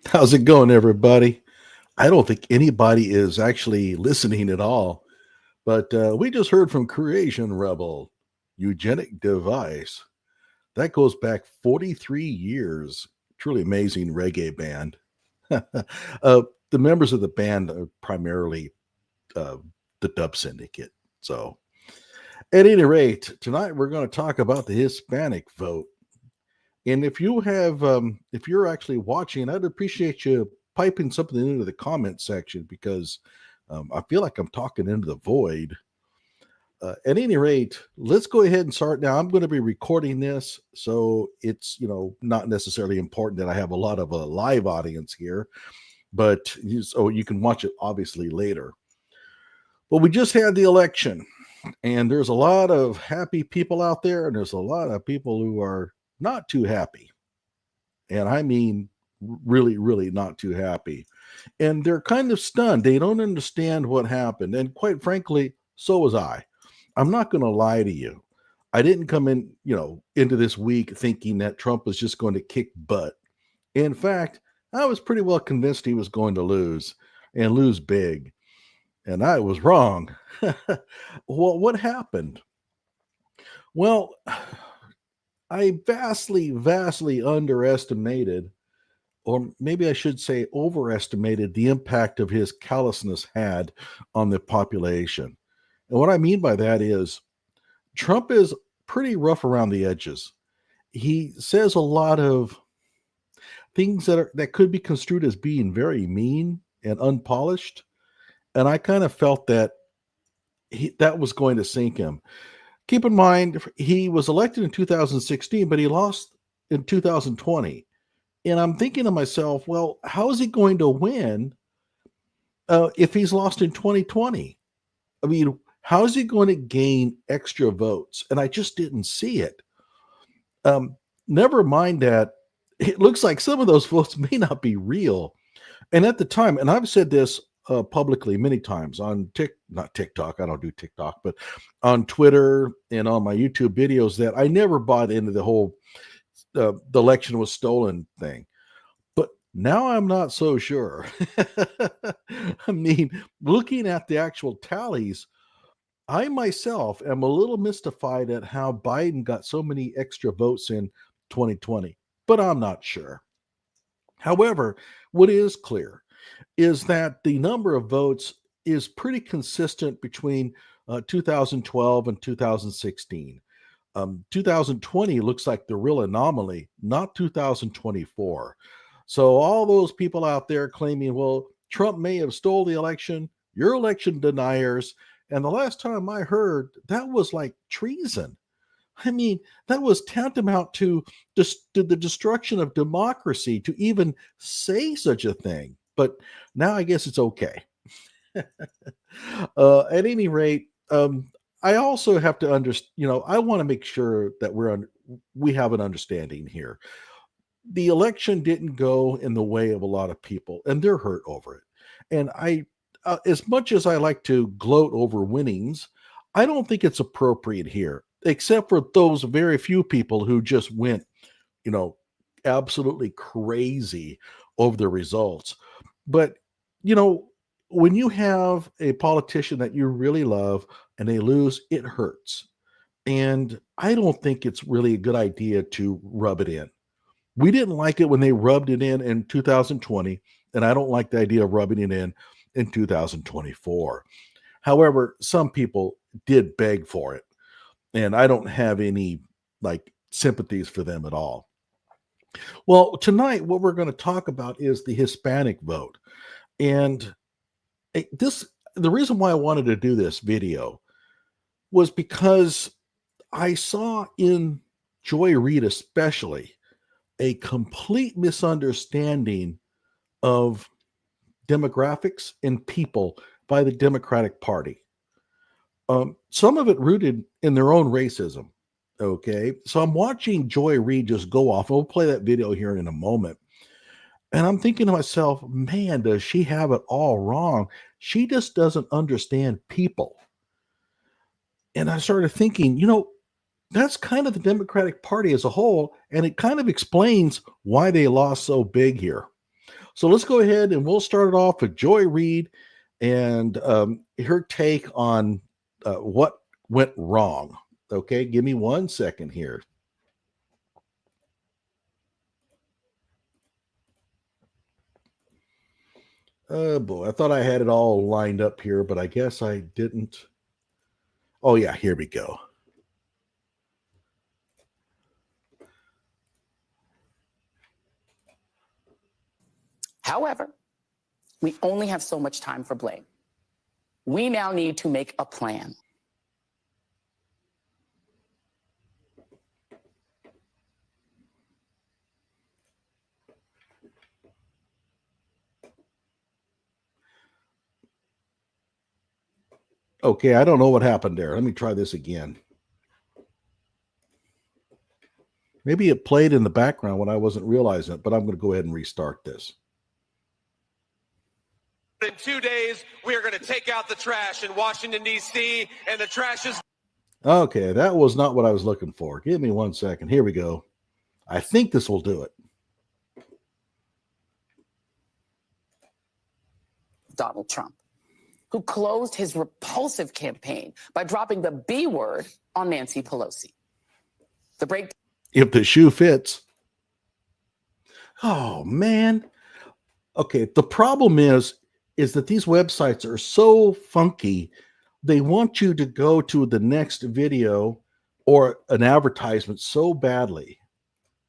How's it going, everybody? I don't think anybody is actually listening at all, but we just heard from Creation Rebel, Eugenic Device. That goes back 43 years. Truly amazing reggae band. The members of the band are primarily uh, the Dub Syndicate. So, at any rate, tonight we're going to talk about the Hispanic vote. And if you're actually watching, I'd appreciate you piping something into the comment section because I feel like I'm talking into the void. At any rate, let's go ahead and start now. I'm going to be recording this, so it's not necessarily important that I have a lot of a live audience here, but so you can watch it obviously later. But we just had the election, and there's a lot of happy people out there, and there's a lot of people who are not too happy. And I mean, really, really not too happy. And they're kind of stunned. They don't understand what happened. And quite frankly, so was I. I'm not going to lie to you. I didn't come into this week thinking that Trump was just going to kick butt. In fact, I was pretty well convinced he was going to lose and lose big. And I was wrong. Well, what happened? Well, I vastly, vastly underestimated, or maybe I should say overestimated, the impact of his callousness had on the population. And what I mean by that is Trump is pretty rough around the edges. He says a lot of things that could be construed as being very mean and unpolished. And I kind of felt that that was going to sink him. Keep in mind, he was elected in 2016, but he lost in 2020. And I'm thinking to myself, well, how is he going to win if he's lost in 2020? I mean, how is he going to gain extra votes? And I just didn't see it. Never mind that it looks like some of those votes may not be real. And at the time, and I've said this publicly many times on not TikTok, I don't do TikTok, but on Twitter and on my YouTube videos, that I never bought into the whole the election was stolen thing. But now I'm not so sure. I mean, looking at the actual tallies, I myself am a little mystified at how Biden got so many extra votes in 2020, but I'm not sure. However, what is clear is that the number of votes is pretty consistent between 2012 and 2016. 2020 looks like the real anomaly, not 2024. So all those people out there claiming, well, Trump may have stole the election, you're election deniers. And the last time I heard, that was like treason. I mean, that was tantamount to the destruction of democracy to even say such a thing. But now I guess it's okay. At any rate, I also have to understand. I want to make sure that we have an understanding here. The election didn't go in the way of a lot of people, and they're hurt over it. And as much as I like to gloat over winnings, I don't think it's appropriate here, except for those very few people who just went, absolutely crazy over the results. But, when you have a politician that you really love and they lose, it hurts. And I don't think it's really a good idea to rub it in. We didn't like it when they rubbed it in 2020, and I don't like the idea of rubbing it in 2024. However, some people did beg for it, and I don't have any sympathies for them at all. Well, tonight what we're going to talk about is the Hispanic vote. And this the reason why I wanted to do this video was because I saw in Joy Reid especially a complete misunderstanding of demographics and people by the Democratic Party. Some of it rooted in their own racism. Okay. So I'm watching Joy Reid just go off. We'll play that video here in a moment. And I'm thinking to myself, man, does she have it all wrong? She just doesn't understand people. And I started thinking, that's kind of the Democratic Party as a whole. And it kind of explains why they lost so big here. So let's go ahead and we'll start it off with Joy Reid and her take on what went wrong. Okay, give me 1 second here. Oh boy, I thought I had it all lined up here, but I guess I didn't. Oh yeah, here we go. However, we only have so much time for blame. We now need to make a plan. Okay, I don't know what happened there. Let me try this again. Maybe it played in the background when I wasn't realizing it, but I'm going to go ahead and restart this. In 2 days, we are going to take out the trash in Washington, D.C., and the trash is... Okay, that was not what I was looking for. Give me 1 second. Here we go. I think this will do it. Donald Trump, who closed his repulsive campaign by dropping the B word on Nancy Pelosi. The break. If the shoe fits. Oh, man. Okay, the problem is that these websites are so funky. They want you to go to the next video or an advertisement so badly.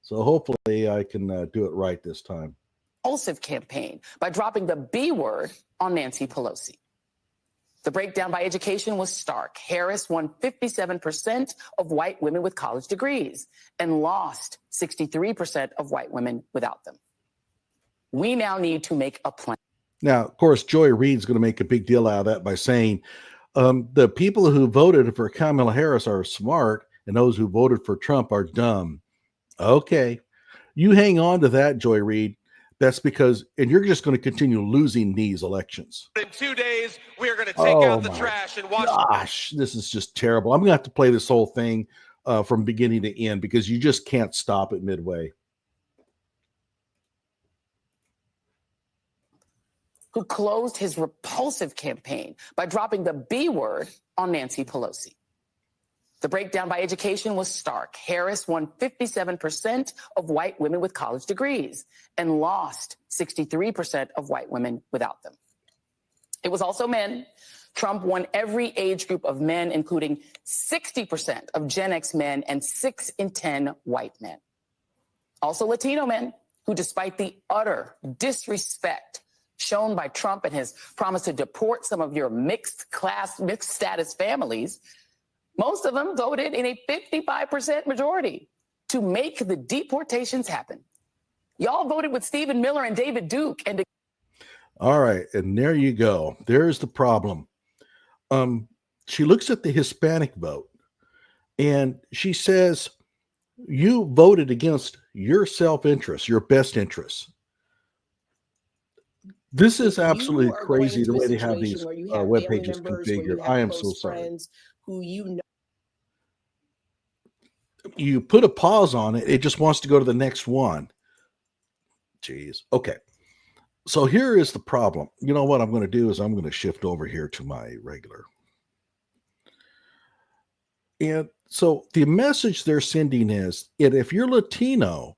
So hopefully I can do it right this time. Impulsive campaign by dropping the B word on Nancy Pelosi. The breakdown by education was stark. Harris won 57% of white women with college degrees and lost 63% of white women without them. We now need to make a plan. Now, of course, Joy Reid's going to make a big deal out of that by saying the people who voted for Kamala Harris are smart and those who voted for Trump are dumb. Okay. You hang on to that, Joy Reid. That's because, and you're just going to continue losing these elections. In 2 days, we are going to take out the trash in Washington. Gosh, this is just terrible. I'm going to have to play this whole thing from beginning to end because you just can't stop it midway. Who closed his repulsive campaign by dropping the B word on Nancy Pelosi. The breakdown by education was stark. Harris won 57% of white women with college degrees and lost 63% of white women without them. It was also men. Trump won every age group of men, including 60% of Gen X men and 6 in 10 white men. Also Latino men, who despite the utter disrespect shown by Trump and his promise to deport some of your mixed status families, most of them voted in a 55% majority to make the deportations happen. Y'all voted with Stephen Miller and David Duke. All right. And there you go. There's the problem. She looks at the Hispanic vote and she says, you voted against your self-interest, your best interests. This is absolutely crazy the way they have these web pages configured. I am so sorry. Who you put a pause on it, it just wants to go to the next one. Jeez. Okay. So here is the problem. You know what I'm going to do is I'm going to shift over here to my regular. And so the message they're sending is if you're Latino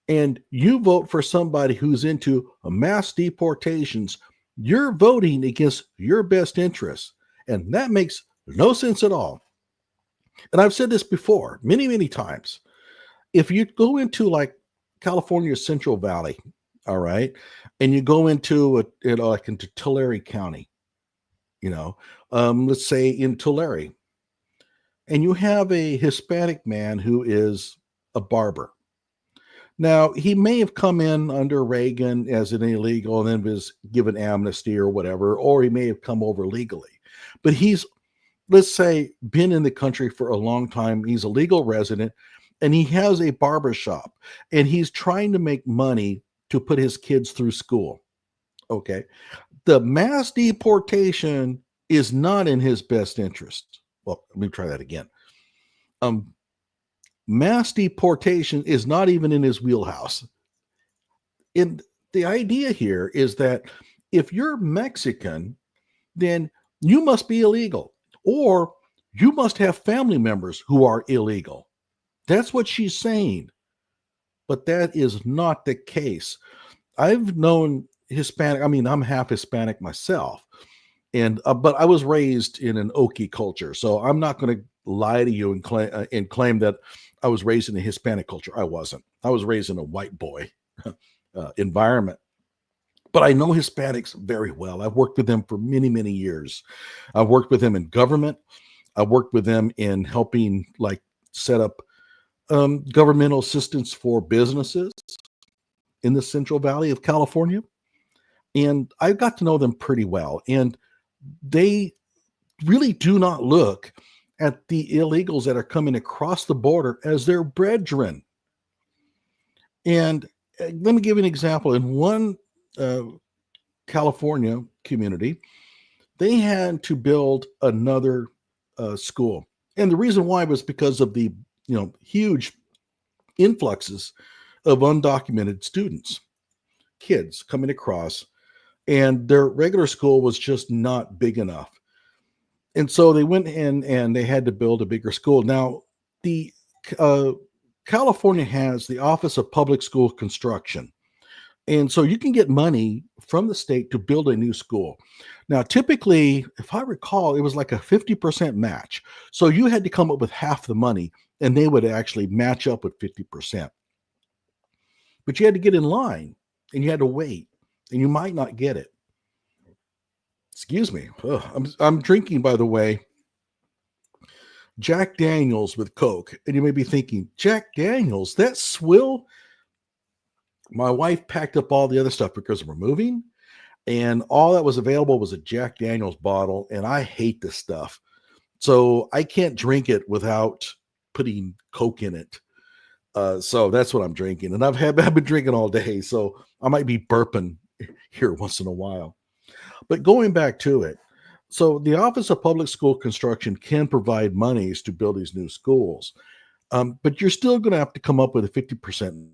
and you vote for somebody who's into mass deportations, you're voting against your best interests. And that makes no sense at all. And I've said this before many, many times. If you go into like California's Central Valley, all right, and you go into like into Tulare County, let's say in Tulare, and you have a Hispanic man who is a barber. Now, he may have come in under Reagan as an illegal and then was given amnesty or whatever, or he may have come over legally. But he's, let's say, been in the country for a long time. He's a legal resident and he has a barber shop and he's trying to make money to put his kids through school. Okay. The mass deportation is not in his best interest. Well, let me try that again. Mass deportation is not even in his wheelhouse. And the idea here is that if you're Mexican, then you must be illegal, or you must have family members who are illegal. That's what she's saying. But that is not the case. I've known Hispanic, I mean, I'm half Hispanic myself. And but I was raised in an Okie culture, so I'm not going to lie to you and claim that I was raised in a Hispanic culture. I wasn't. I was raised in a white boy environment. But I know Hispanics very well. I've worked with them for many, many years. I've worked with them in government. I've worked with them in helping, like, set up governmental assistance for businesses in the Central Valley of California. And I got to know them pretty well. And they really do not look at the illegals that are coming across the border as their brethren. And let me give you an example. In one California community, they had to build another school. And the reason why was because of the huge influxes of undocumented students, kids coming across, and their regular school was just not big enough. And so they went in and they had to build a bigger school. Now, the California has the Office of Public School Construction. And so you can get money from the state to build a new school. Now, typically, if I recall, it was like a 50% match. So you had to come up with half the money and they would actually match up with 50%. But you had to get in line and you had to wait and you might not get it. Excuse me. I'm drinking, by the way, Jack Daniels with Coke. And you may be thinking, Jack Daniels, that's swill? My wife packed up all the other stuff because we're moving. And all that was available was a Jack Daniels bottle. And I hate this stuff. So I can't drink it without putting Coke in it. So that's what I'm drinking. And I've been drinking all day. So I might be burping here once in a while. But going back to it, so the Office of Public School Construction can provide monies to build these new schools, but you're still going to have to come up with a 50%.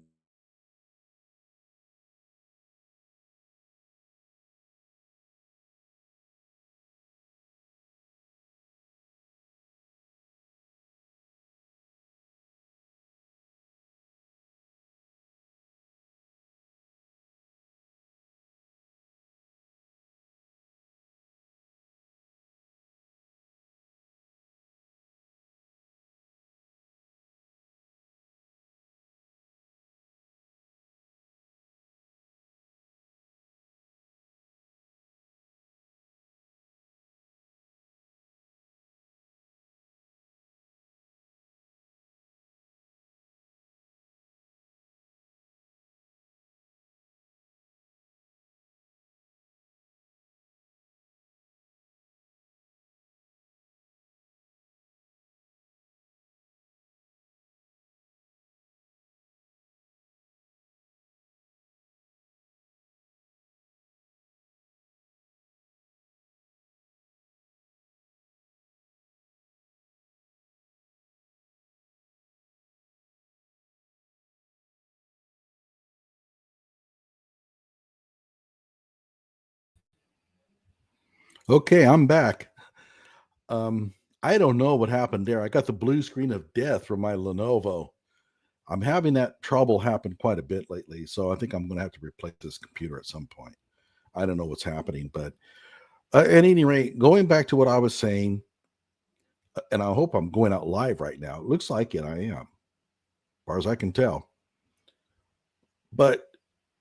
Okay, I'm back. I don't know what happened there. I got the blue screen of death from my Lenovo. I'm having that trouble happen quite a bit lately, so I think I'm going to have to replace this computer at some point. I don't know what's happening, but at any rate, going back to what I was saying, and I hope I'm going out live right now. It looks like it. I am, as far as I can tell. But,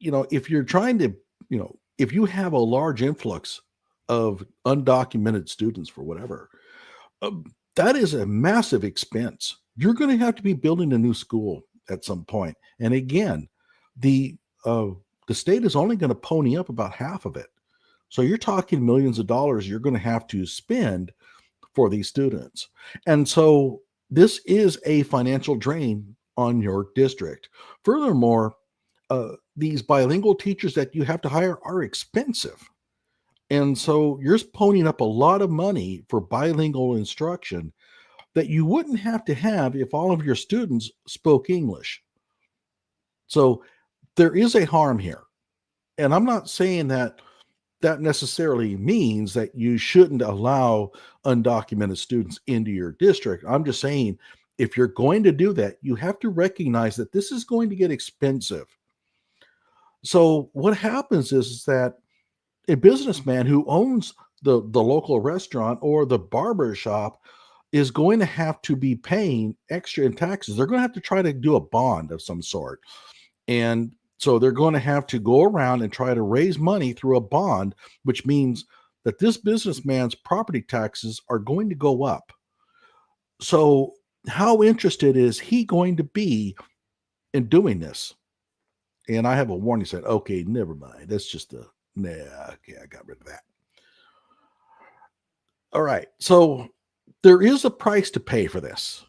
if you're trying to, if you have a large influx of undocumented students for whatever. That is a massive expense. You're going to have to be building a new school at some point. And again, the state is only going to pony up about half of it. So you're talking millions of dollars you're going to have to spend for these students. And so this is a financial drain on your district. Furthermore, these bilingual teachers that you have to hire are expensive. And so you're ponying up a lot of money for bilingual instruction that you wouldn't have to have if all of your students spoke English. So there is a harm here. And I'm not saying that necessarily means that you shouldn't allow undocumented students into your district. I'm just saying if you're going to do that, you have to recognize that this is going to get expensive. So what happens is that a businessman who owns the local restaurant or the barber shop is going to have to be paying extra in taxes. They're going to have to try to do a bond of some sort. And so they're going to have to go around and try to raise money through a bond, which means that this businessman's property taxes are going to go up. So how interested is he going to be in doing this? And I have a warning sign. Okay, never mind. That's just okay, I got rid of that. All right. So there is a price to pay for this.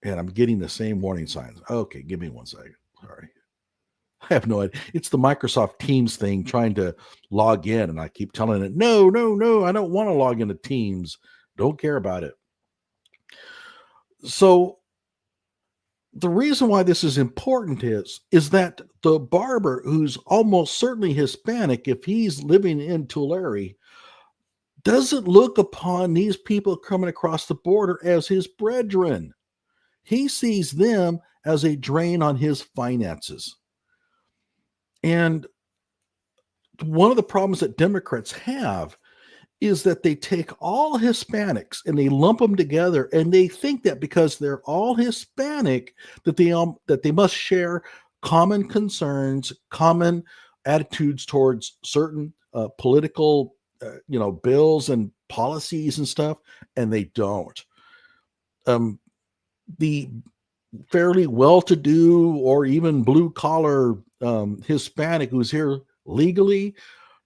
And I'm getting the same warning signs. Okay, give me 1 second. Sorry. I have no idea. It's the Microsoft Teams thing trying to log in. And I keep telling it, no, I don't want to log into Teams. Don't care about it. So the reason why this is important is that the barber, who's almost certainly Hispanic, if he's living in Tulare, doesn't look upon these people coming across the border as his brethren. He sees them as a drain on his finances. And one of the problems that Democrats have is that they take all Hispanics and they lump them together, and they think that because they're all Hispanic that they must share common concerns, common attitudes towards certain political bills and policies and stuff, and they don't. The fairly well-to-do or even blue-collar Hispanic who's here legally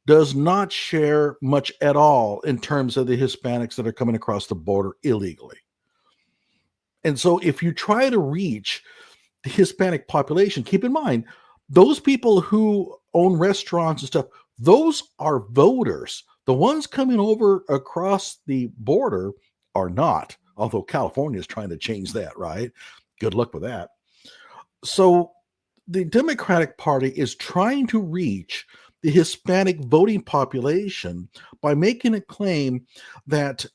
does not share much at all in terms of the Hispanics that are coming across the border illegally. And so if you try to reach the Hispanic population, keep in mind, those people who own restaurants and stuff, those are voters. The ones coming over across the border are not, although California is trying to change that, right? Good luck with that. So the Democratic Party is trying to reach the Hispanic voting population by making a claim that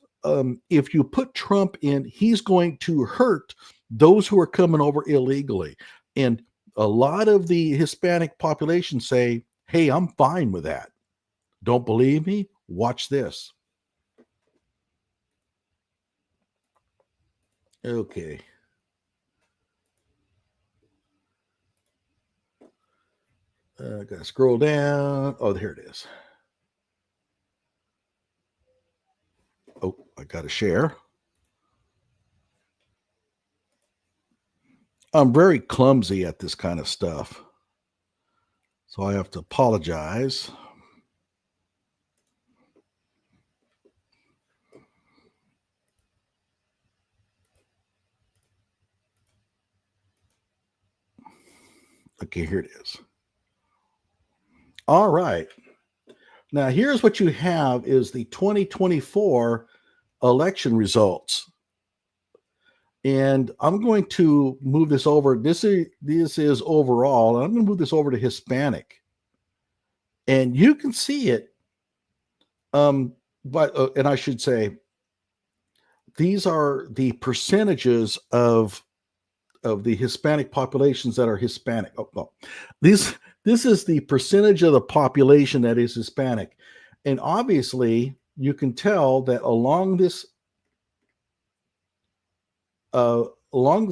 if you put Trump in, he's going to hurt those who are coming over illegally. And a lot of the Hispanic population say, hey, I'm fine with that. Don't believe me? Watch this. Okay. I gotta scroll down. Oh, here it is. Oh, I gotta share. I'm very clumsy at this kind of stuff, so I have to apologize. Okay, here it is. All right. Now, here's what you have is the 2024 election results. And I'm going to move this over. This is overall. And I'm going to move this over to Hispanic. And you can see it. And I should say, these are the percentages of the Hispanic populations that are Hispanic. Oh, no. This is the percentage of the population that is Hispanic. And obviously, you can tell that along the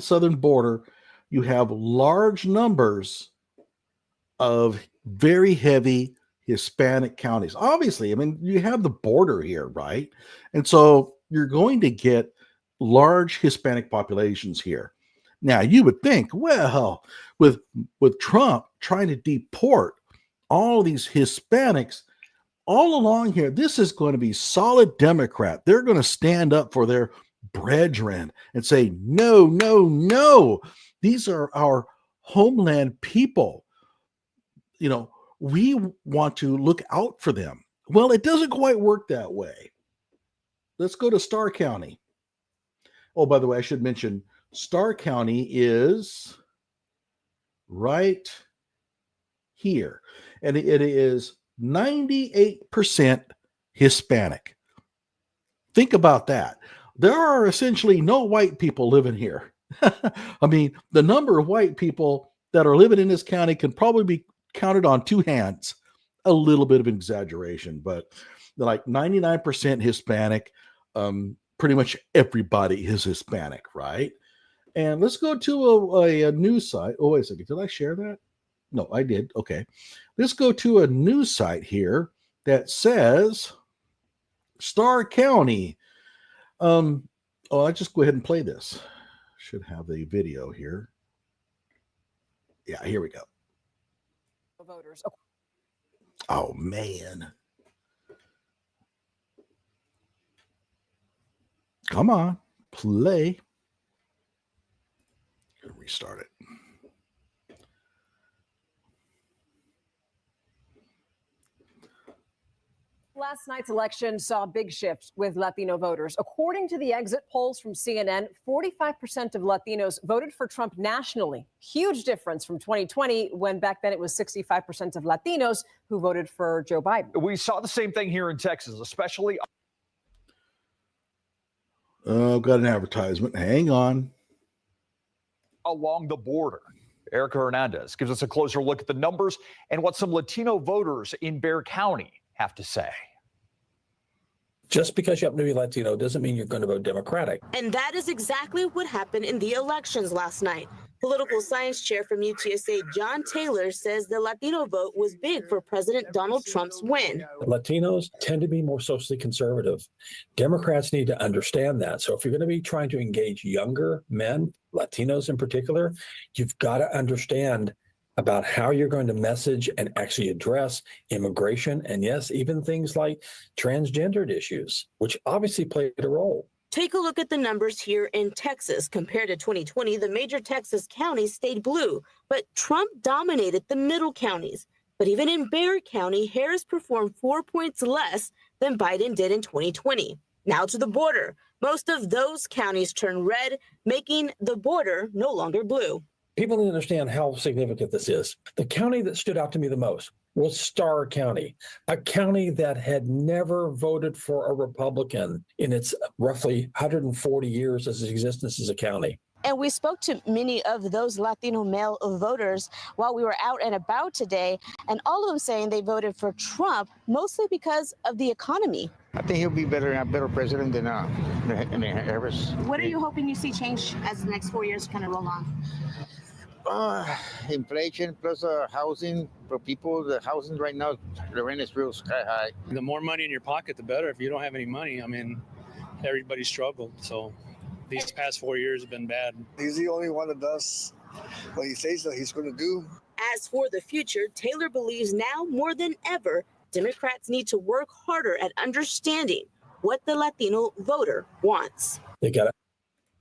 southern border, you have large numbers of very heavy Hispanic counties. Obviously, I mean, you have the border here, right? And so you're going to get large Hispanic populations here. Now, you would think, well, with Trump trying to deport all these Hispanics all along here, this is going to be solid Democrat. They're going to stand up for their brethren and say, no, no, no. These are our homeland people. You know, we want to look out for them. Well, it doesn't quite work that way. Let's go to Starr County. Oh, by the way, I should mention Starr County is right here, and it is 98% Hispanic. Think about that. There are essentially no white people living here. I mean, the number of white people that are living in this county can probably be counted on two hands. A little bit of exaggeration, but like 99% Hispanic. Pretty much everybody is Hispanic, right? And let's go to a news site. Oh, wait a second. Did I share that? No, I did. Okay. Let's go to a news site here that says Starr County. I'll just go ahead and play this. Should have the video here. Yeah, here we go. Voters. Oh, man. Come on, play. Restart it. Last night's election saw a big shift with Latino voters. According to the exit polls from CNN, 45% of Latinos voted for Trump nationally. Huge difference from 2020, when back then it was 65% of Latinos who voted for Joe Biden. We saw the same thing here in Texas, especially. I've got an advertisement. Hang on. Along the border. Erica Hernandez gives us a closer look at the numbers and what some Latino voters in Bexar County have to say. Just because you happen to be Latino doesn't mean you're going to vote Democratic. And that is exactly what happened in the elections last night. Political science chair from UTSA, John Taylor, says the Latino vote was big for President Donald Trump's win. Latinos tend to be more socially conservative. Democrats need to understand that. So if you're going to be trying to engage younger men, Latinos in particular, you've got to understand about how you're going to message and actually address immigration and, yes, even things like transgendered issues, which obviously played a role. Take a look at the numbers here in Texas. Compared to 2020, the major Texas counties stayed blue, but Trump dominated the middle counties. But even in Bexar County, Harris performed 4 points less than Biden did in 2020. Now to the border. Most of those counties turned red, making the border no longer blue. People need to understand how significant this is. The county that stood out to me the most was Starr County, a county that had never voted for a Republican in its roughly 140 years as its existence as a county. And we spoke to many of those Latino male voters while we were out and about today, and all of them saying they voted for Trump mostly because of the economy. I think he'll be a better president than Harris. What are you hoping you see change as the next 4 years kind of roll on? Inflation plus housing for people. The housing right now, the rent is real sky high. The more money in your pocket, the better. If you don't have any money, I mean, everybody struggled. So these past 4 years have been bad. He's the only one that does what he says that he's going to do. As for the future, Taylor believes now more than ever, Democrats need to work harder at understanding what the Latino voter wants. They got to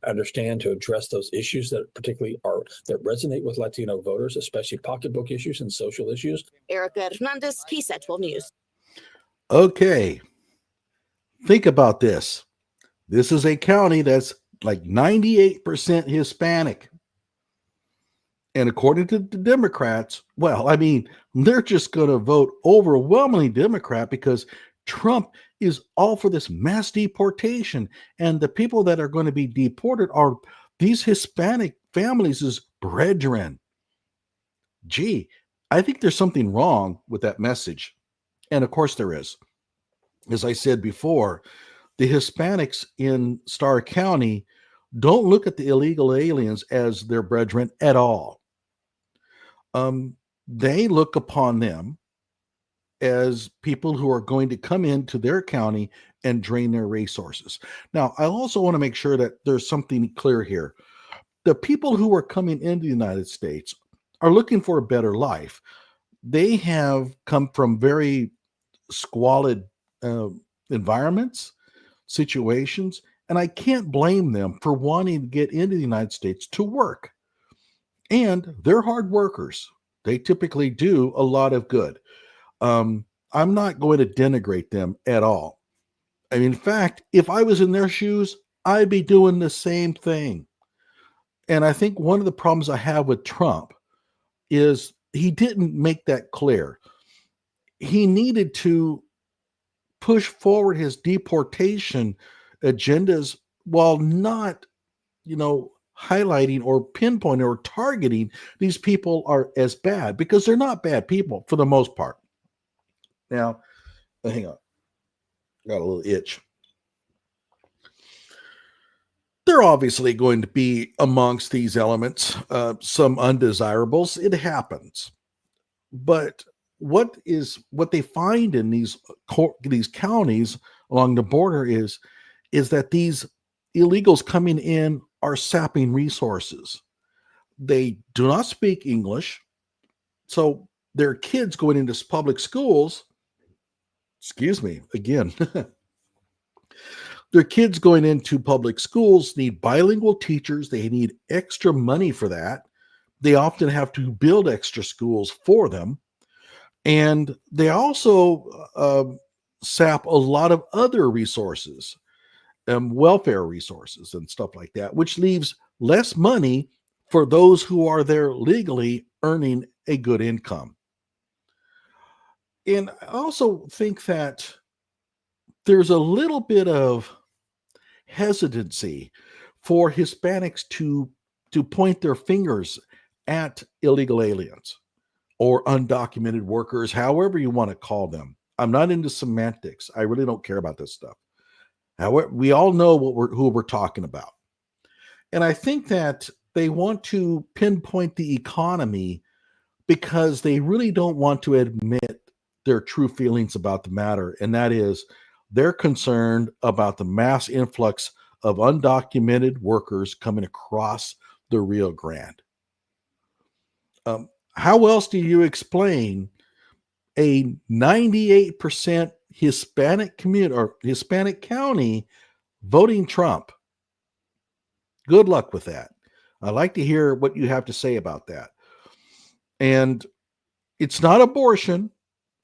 understand to address those issues that particularly that resonate with Latino voters, especially pocketbook issues and social issues. Erica Hernandez, KSAT 12 News. Okay. Think about this. This is a county that's like 98% Hispanic. And according to the Democrats, well, I mean, they're just going to vote overwhelmingly Democrat because Trump is all for this mass deportation. And the people that are going to be deported are these Hispanic families' brethren. Gee, I think there's something wrong with that message. And of course there is. As I said before, the Hispanics in Starr County don't look at the illegal aliens as their brethren at all. They look upon them as people who are going to come into their county and drain their resources. Now, I also want to make sure that there's something clear here. The people who are coming into the United States are looking for a better life. They have come from very squalid environments, situations, and I can't blame them for wanting to get into the United States to work. And they're hard workers. They typically do a lot of good. I'm not going to denigrate them at all. I mean, in fact, if I was in their shoes, I'd be doing the same thing. And I think one of the problems I have with Trump is he didn't make that clear. He needed to push forward his deportation agendas while not, highlighting or pinpointing or targeting these people are as bad, because they're not bad people for the most part. Now, hang on. Got a little itch. They're obviously going to be amongst these elements, some undesirables. It happens. But what they find in these counties along the border is that these illegals coming in are sapping resources. They do not speak English. So their kids going into public schools, their kids going into public schools need bilingual teachers. They need extra money for that. They often have to build extra schools for them. And they also sap a lot of other resources, welfare resources and stuff like that, which leaves less money for those who are there legally earning a good income. And I also think that there's a little bit of hesitancy for Hispanics to point their fingers at illegal aliens or undocumented workers, however you want to call them. I'm not into semantics. I really don't care about this stuff. However, we all know who we're talking about. And I think that they want to pinpoint the economy because they really don't want to admit their true feelings about the matter. And that is, they're concerned about the mass influx of undocumented workers coming across the Rio Grande. How else do you explain a 98% Hispanic community or Hispanic county voting Trump? Good luck with that. I'd like to hear what you have to say about that. And it's not abortion.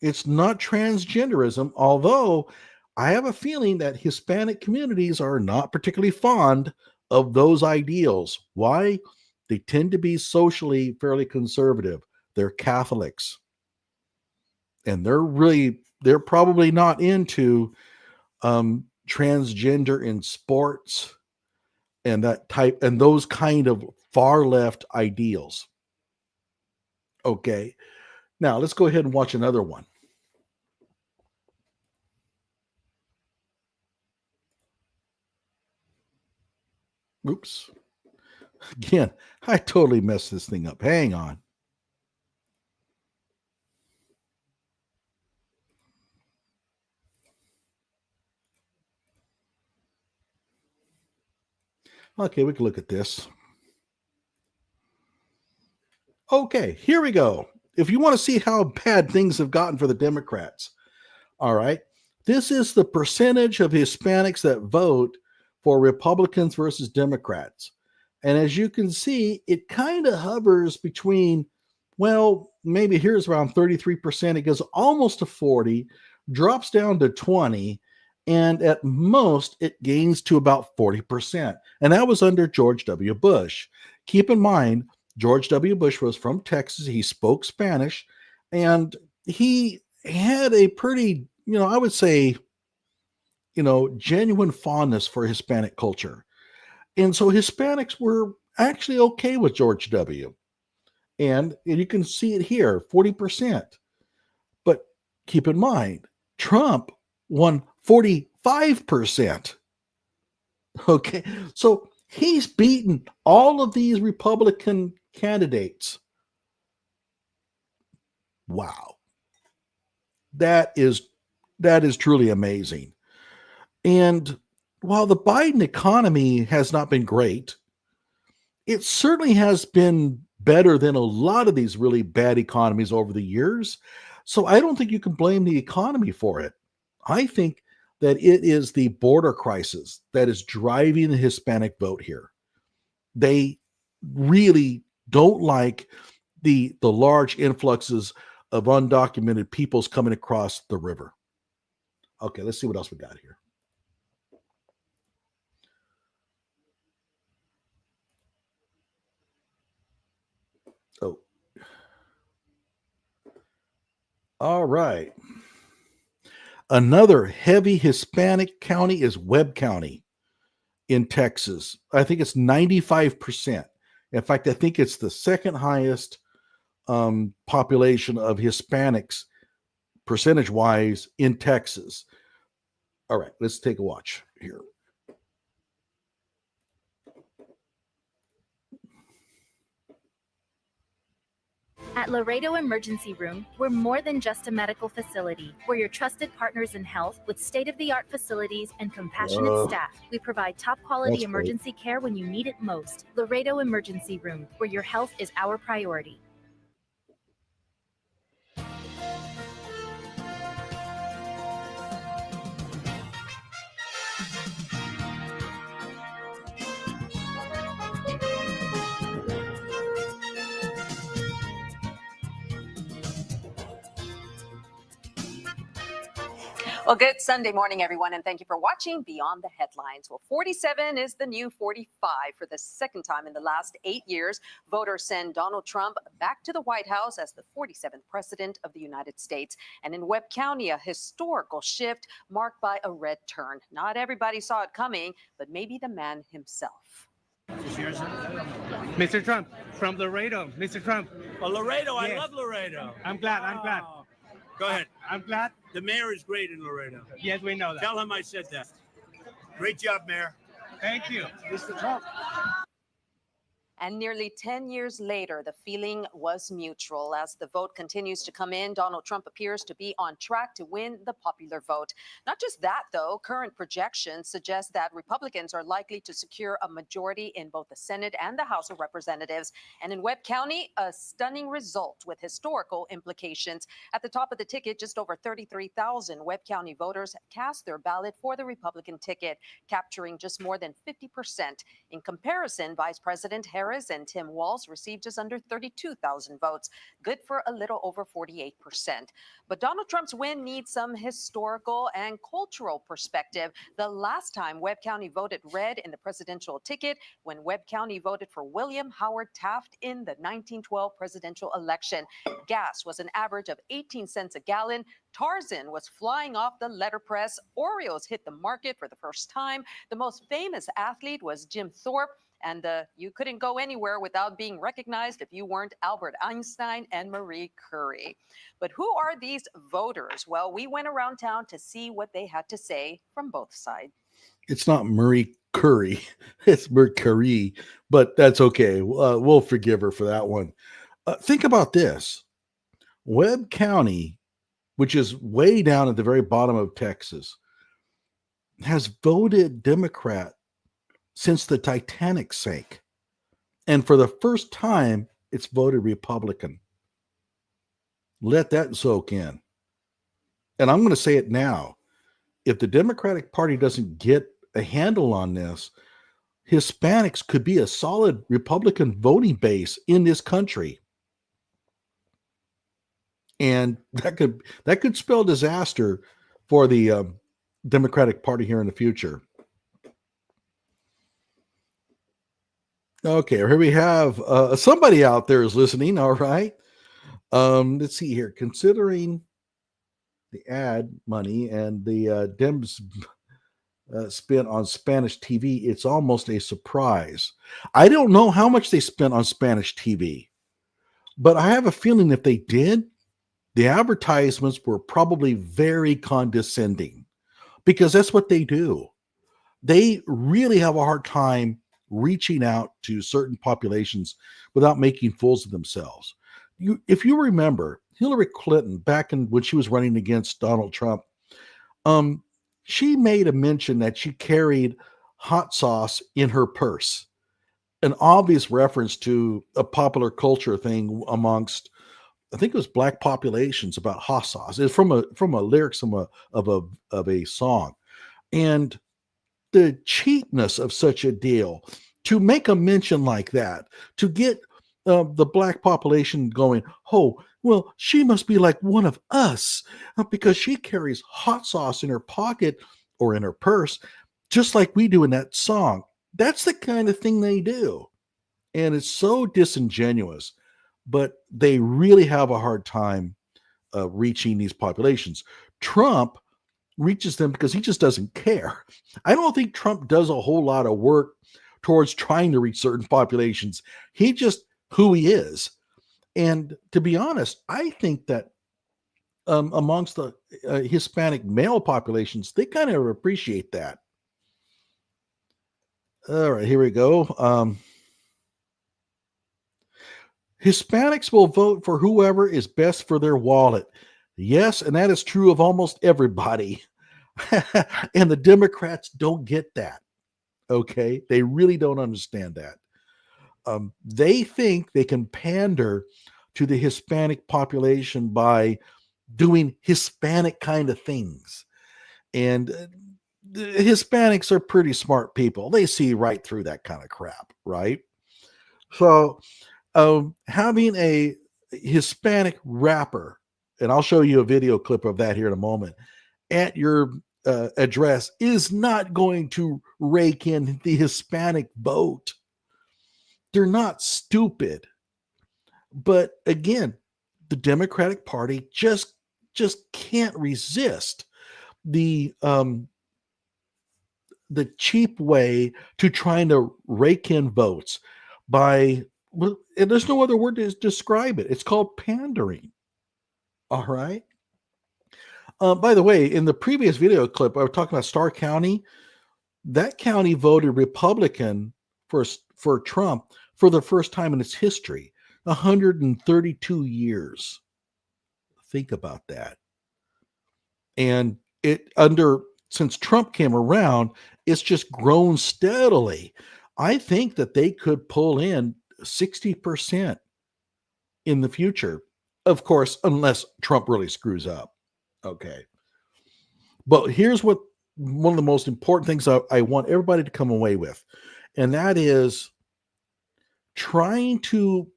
It's not transgenderism, although I have a feeling that Hispanic communities are not particularly fond of those ideals. Why? They tend to be socially fairly conservative. They're Catholics. And they're probably not into transgender in sports and those kind of far left ideals. Okay. Now let's go ahead and watch another one. Oops. Again, I totally messed this thing up. Hang on. Okay, we can look at this. Okay, here we go. If you want to see how bad things have gotten for the Democrats, all right, this is the percentage of Hispanics that vote for Republicans versus Democrats. And as you can see, it kind of hovers between, well, maybe here's around 33%. It goes almost to 40, drops down to 20, and at most it gains to about 40%. And that was under George W. Bush. Keep in mind, George W. Bush was from Texas. He spoke Spanish, and he had a pretty, I would say, genuine fondness for Hispanic culture. And so Hispanics were actually okay with George W. And you can see it here, 40%. But keep in mind, Trump won 45%. Okay, so he's beaten all of these Republican candidates. Wow. That is truly amazing. And while the Biden economy has not been great, it certainly has been better than a lot of these really bad economies over the years. So I don't think you can blame the economy for it. I think that it is the border crisis that is driving the Hispanic vote here. They really don't like the large influxes of undocumented peoples coming across the river. Okay, let's see what else we got here. Oh. All right. Another heavy Hispanic county is Webb County in Texas. I think it's 95%. In fact, I think it's the second highest population of Hispanics percentage-wise in Texas. All right, let's take a watch here. At Laredo Emergency Room, we're more than just a medical facility. We're your trusted partners in health with state-of-the-art facilities and compassionate staff. We provide top-quality emergency care when you need it most. Laredo Emergency Room, where your health is our priority. Well, good Sunday morning, everyone, and thank you for watching Beyond the Headlines. Well, 47 is the new 45. For the second time in the last 8 years, voters send Donald Trump back to the White House as the 47th president of the United States. And in Webb County, a historical shift marked by a red turn. Not everybody saw it coming, but maybe the man himself. Mr. Trump, from Laredo. Mr. Trump. Oh, Laredo, Yes. I love Laredo. I'm glad. Go ahead. I'm glad. The mayor is great in Laredo. Yes, we know that. Tell him I said that. Great job, Mayor. Thank you, Mr. Trump. And nearly 10 years later, the feeling was mutual. As the vote continues to come in, Donald Trump appears to be on track to win the popular vote. Not just that, though, current projections suggest that Republicans are likely to secure a majority in both the Senate and the House of Representatives. And in Webb County, a stunning result with historical implications. At the top of the ticket, just over 33,000 Webb County voters cast their ballot for the Republican ticket, capturing just more than 50%. In comparison, Vice President Harris and Tim Walz received just under 32,000 votes, good for a little over 48%. But Donald Trump's win needs some historical and cultural perspective. The last time Webb County voted red in the presidential ticket, when Webb County voted for William Howard Taft in the 1912 presidential election. Gas was an average of 18 cents a gallon. Tarzan was flying off the letterpress. Oreos hit the market for the first time. The most famous athlete was Jim Thorpe. And you couldn't go anywhere without being recognized if you weren't Albert Einstein and Marie Curie. But who are these voters? Well, we went around town to see what they had to say from both sides. It's not Marie Curie, it's Mercury, but that's okay. We'll forgive her for that one. Think about this. Webb County, which is way down at the very bottom of Texas, has voted Democrat since the Titanic sank. And for the first time, it's voted Republican. Let that soak in. And I'm going to say it now. If the Democratic Party doesn't get a handle on this, Hispanics could be a solid Republican voting base in this country. And that could spell disaster for the Democratic Party here in the future. Okay, here we have somebody out there is listening. All right. Let's see here. Considering the ad money and the Dems spent on Spanish TV, it's almost a surprise. I don't know how much they spent on Spanish TV, but I have a feeling if they did, the advertisements were probably very condescending, because that's what they do. They really have a hard time reaching out to certain populations without making fools of themselves. If you remember, Hillary Clinton, back in when she was running against Donald Trump, she made a mention that she carried hot sauce in her purse, an obvious reference to a popular culture thing amongst, I think it was black populations, about hot sauce. It's from a lyrics of a song, and the cheapness of such a deal to make a mention like that, to get the black population going, oh, well, she must be like one of us because she carries hot sauce in her pocket or in her purse, just like we do in that song. That's the kind of thing they do. And it's so disingenuous, but they really have a hard time reaching these populations. Trump reaches them because he just doesn't care. I don't think Trump does a whole lot of work towards trying to reach certain populations. He just who he is. And to be honest, I think that amongst the Hispanic male populations, they kind of appreciate that. All right, here we go. Hispanics will vote for whoever is best for their wallet. Yes, and that is true of almost everybody. And the Democrats don't get that. Okay, they really don't understand that. They think they can pander to the Hispanic population by doing Hispanic kind of things. And the Hispanics are pretty smart people. They see right through that kind of crap, right? So having a Hispanic rapper, and I'll show you a video clip of that here in a moment, at your address is not going to rake in the Hispanic vote. They're not stupid. But again, the Democratic Party just can't resist the cheap way to trying to rake in votes by, well, and there's no other word to describe it. It's called pandering. All right. By the way, in the previous video clip, I was talking about Starr County. That county voted Republican for Trump for the first time in its history, 132 years. Think about that. And since Trump came around, it's just grown steadily. I think that they could pull in 60% in the future. Of course, unless Trump really screws up. Okay. But here's one of the most important things I want everybody to come away with, and that is trying to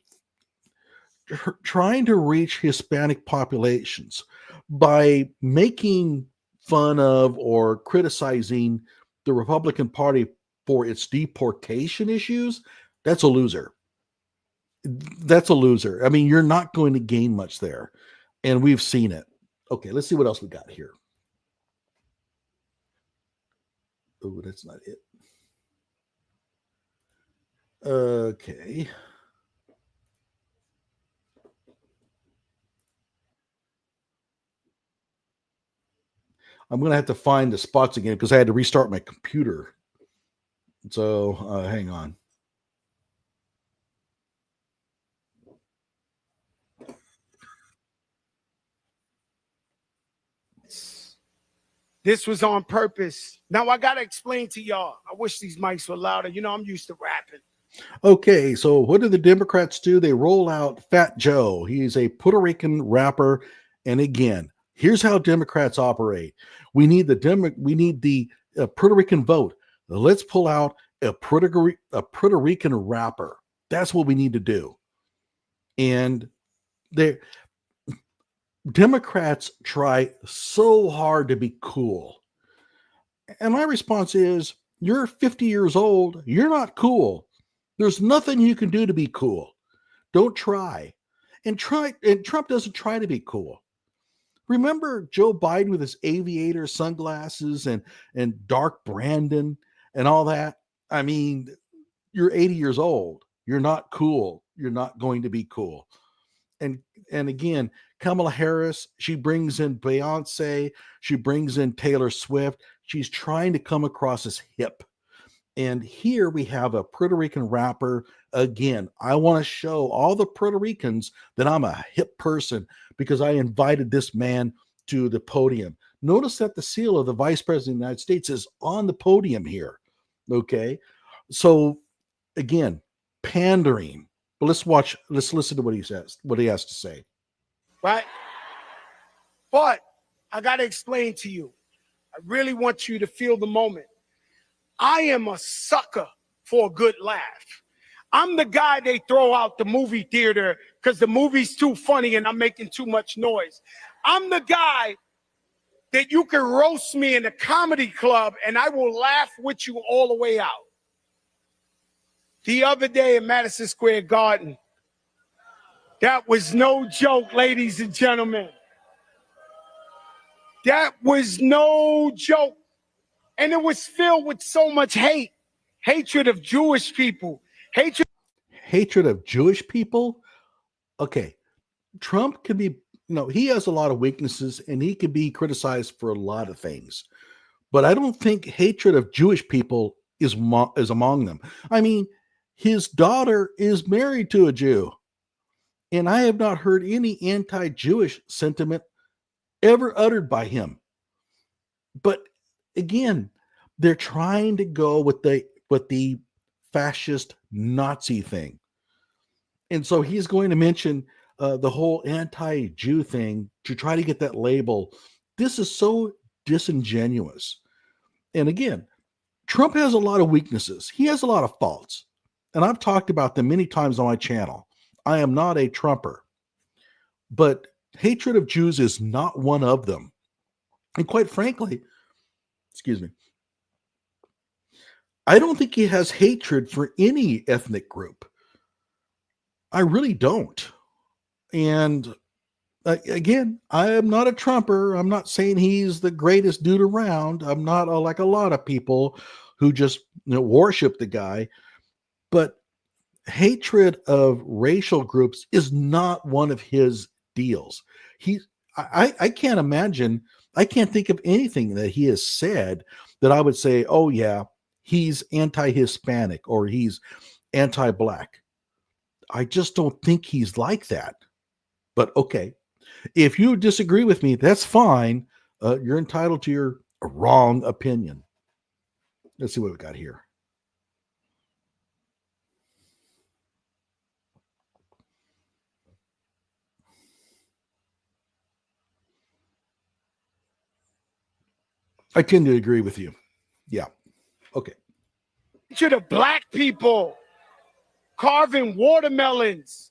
reach Hispanic populations by making fun of or criticizing the Republican Party for its deportation issues. That's a loser. That's a loser. I mean, you're not going to gain much there, and we've seen it. Okay, let's see what else we got here. Oh, that's not it. Okay. I'm going to have to find the spots again because I had to restart my computer. So hang on. This was on purpose. Now I gotta explain to y'all. I wish these mics were louder. You know, I'm used to rapping. Okay, so what do the Democrats do? They roll out Fat Joe. He's a Puerto Rican rapper. And again, here's how Democrats operate. We need the Puerto Rican vote. Let's pull out a Puerto Rican rapper. That's what we need to do. And Democrats try so hard to be cool. And my response is, you're 50 years old. You're not cool. There's nothing you can do to be cool. Don't try. And Trump doesn't try to be cool. Remember Joe Biden with his aviator sunglasses and dark Brandon and all that? I mean, you're 80 years old. You're not cool. You're not going to be cool. And again, Kamala Harris, she brings in Beyonce. She brings in Taylor Swift. She's trying to come across as hip. And here we have a Puerto Rican rapper. Again, I want to show all the Puerto Ricans that I'm a hip person because I invited this man to the podium. Notice that the seal of the Vice President of the United States is on the podium here. Okay. So again, pandering. But let's listen to what he says, what he has to say. Right? But I got to explain to you. I really want you to feel the moment. I am a sucker for a good laugh. I'm the guy they throw out the movie theater because the movie's too funny and I'm making too much noise. I'm the guy that you can roast me in a comedy club and I will laugh with you all the way out. The other day in Madison Square Garden, that was no joke, ladies and gentlemen. That was no joke. And it was filled with so much hate, hatred of Jewish people, hatred of Jewish people. Okay. Trump can be, he has a lot of weaknesses and he can be criticized for a lot of things, but I don't think hatred of Jewish people is among them. I mean, his daughter is married to a Jew, and I have not heard any anti-Jewish sentiment ever uttered by him. But again, they're trying to go with the fascist Nazi thing. And so he's going to mention the whole anti-Jew thing to try to get that label. This is so disingenuous. And again, Trump has a lot of weaknesses. He has a lot of faults. And I've talked about them many times on my channel. I am not a Trumper. But hatred of Jews is not one of them. And quite frankly, excuse me, I don't think he has hatred for any ethnic group. I really don't. And again, I am not a Trumper. I'm not saying he's the greatest dude around. I'm not like a lot of people who just worship the guy. But hatred of racial groups is not one of his deals. I can't imagine, I can't think of anything that he has said that I would say, oh yeah, he's anti-Hispanic or he's anti-Black. I just don't think he's like that. But okay, if you disagree with me, that's fine. You're entitled to your wrong opinion. Let's see what we got here. I tend to agree with you. Yeah. Okay. to the black people, carving watermelons,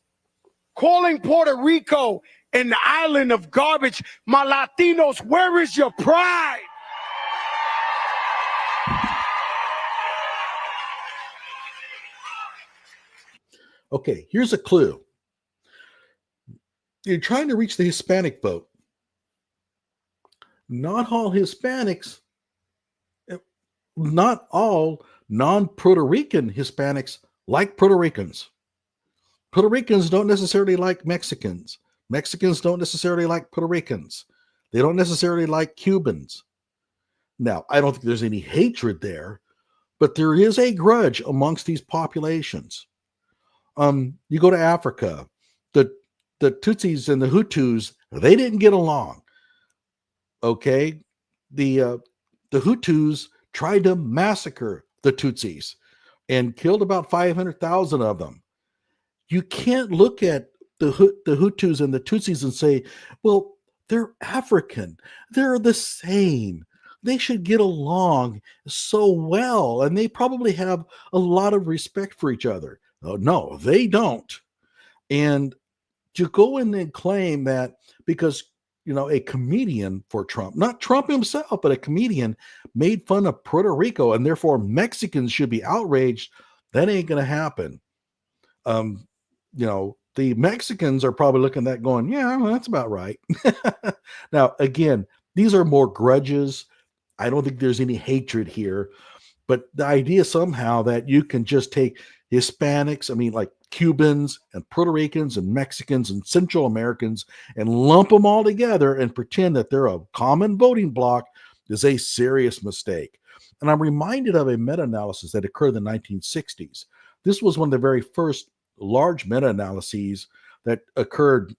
calling Puerto Rico an island of garbage. My Latinos, where is your pride? Okay, here's a clue. You're trying to reach the Hispanic vote. Not all Hispanics, not all non-Puerto Rican Hispanics like Puerto Ricans. Puerto Ricans don't necessarily like Mexicans. Mexicans don't necessarily like Puerto Ricans. They don't necessarily like Cubans. Now, I don't think there's any hatred there, but there is a grudge amongst these populations. You go to Africa, the Tutsis and the Hutus, they didn't get along. Okay, the Hutus tried to massacre the Tutsis and killed about 500,000 of them. You can't look at the Hutus and the Tutsis and say, well, they're African. They're the same. They should get along so well, and they probably have a lot of respect for each other. Oh, no, they don't. And to go in and claim that because, you know, a comedian for Trump, not Trump himself, but a comedian made fun of Puerto Rico and therefore Mexicans should be outraged, that ain't going to happen. You know, the Mexicans are probably looking at that going, yeah, well, that's about right. Now, again, these are more grudges. I don't think there's any hatred here, but the idea somehow that you can just take Hispanics, I mean, like Cubans and Puerto Ricans and Mexicans and Central Americans and lump them all together and pretend that they're a common voting bloc is a serious mistake. And I'm reminded of a meta-analysis that occurred in the 1960s. This was one of the very first large meta-analyses that occurred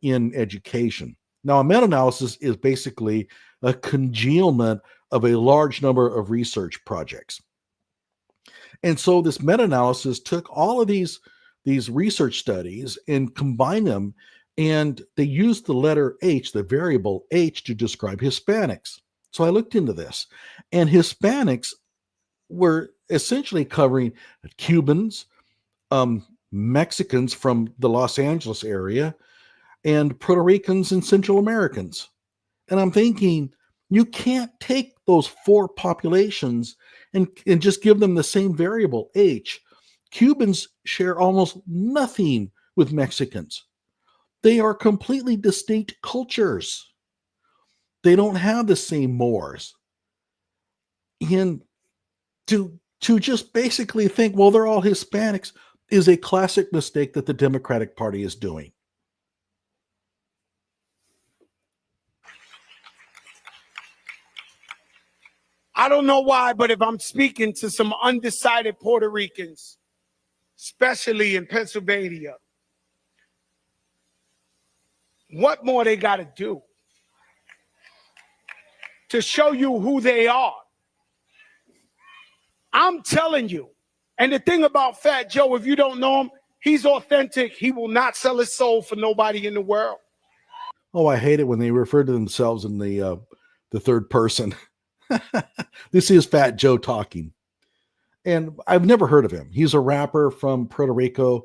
in education. Now, a meta-analysis is basically a congealment of a large number of research projects. And so this meta-analysis took all of these research studies and combined them, and they used the letter H, the variable H, to describe Hispanics. So I looked into this, and Hispanics were essentially covering Cubans, Mexicans from the Los Angeles area, and Puerto Ricans and Central Americans. And I'm thinking, you can't take those four populations and just give them the same variable, H. Cubans share almost nothing with Mexicans. They are completely distinct cultures. They don't have the same mores. And to just basically think, well, they're all Hispanics is a classic mistake that the Democratic Party is doing. I don't know why, but if I'm speaking to some undecided Puerto Ricans, especially in Pennsylvania, what more they got to do to show you who they are? I'm telling you. And the thing about Fat Joe, if you don't know him, he's authentic. He will not sell his soul for nobody in the world. Oh, I hate it when they refer to themselves in the third person. This is Fat Joe talking. And I've never heard of him. He's a rapper from Puerto Rico.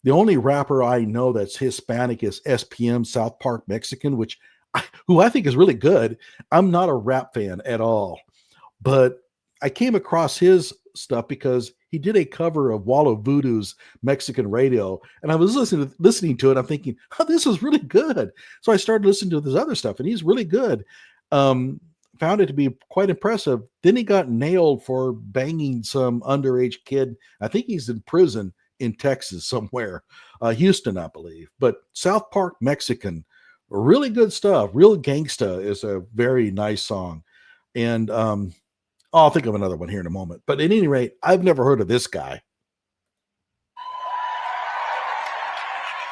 The only rapper I know that's Hispanic is SPM, South Park Mexican, who I think is really good. I'm not a rap fan at all. But I came across his stuff because he did a cover of Wallo Voodoo's Mexican Radio. And I was listening to it. I'm thinking, oh, this is really good. So I started listening to this other stuff, and he's really good. Found it to be quite impressive. Then he got nailed for banging some underage kid. I think he's in prison in Texas somewhere, Houston, I believe. But South Park Mexican, really good stuff. Real Gangsta is a very nice song. And I'll think of another one here in a moment. But at any rate, I've never heard of this guy.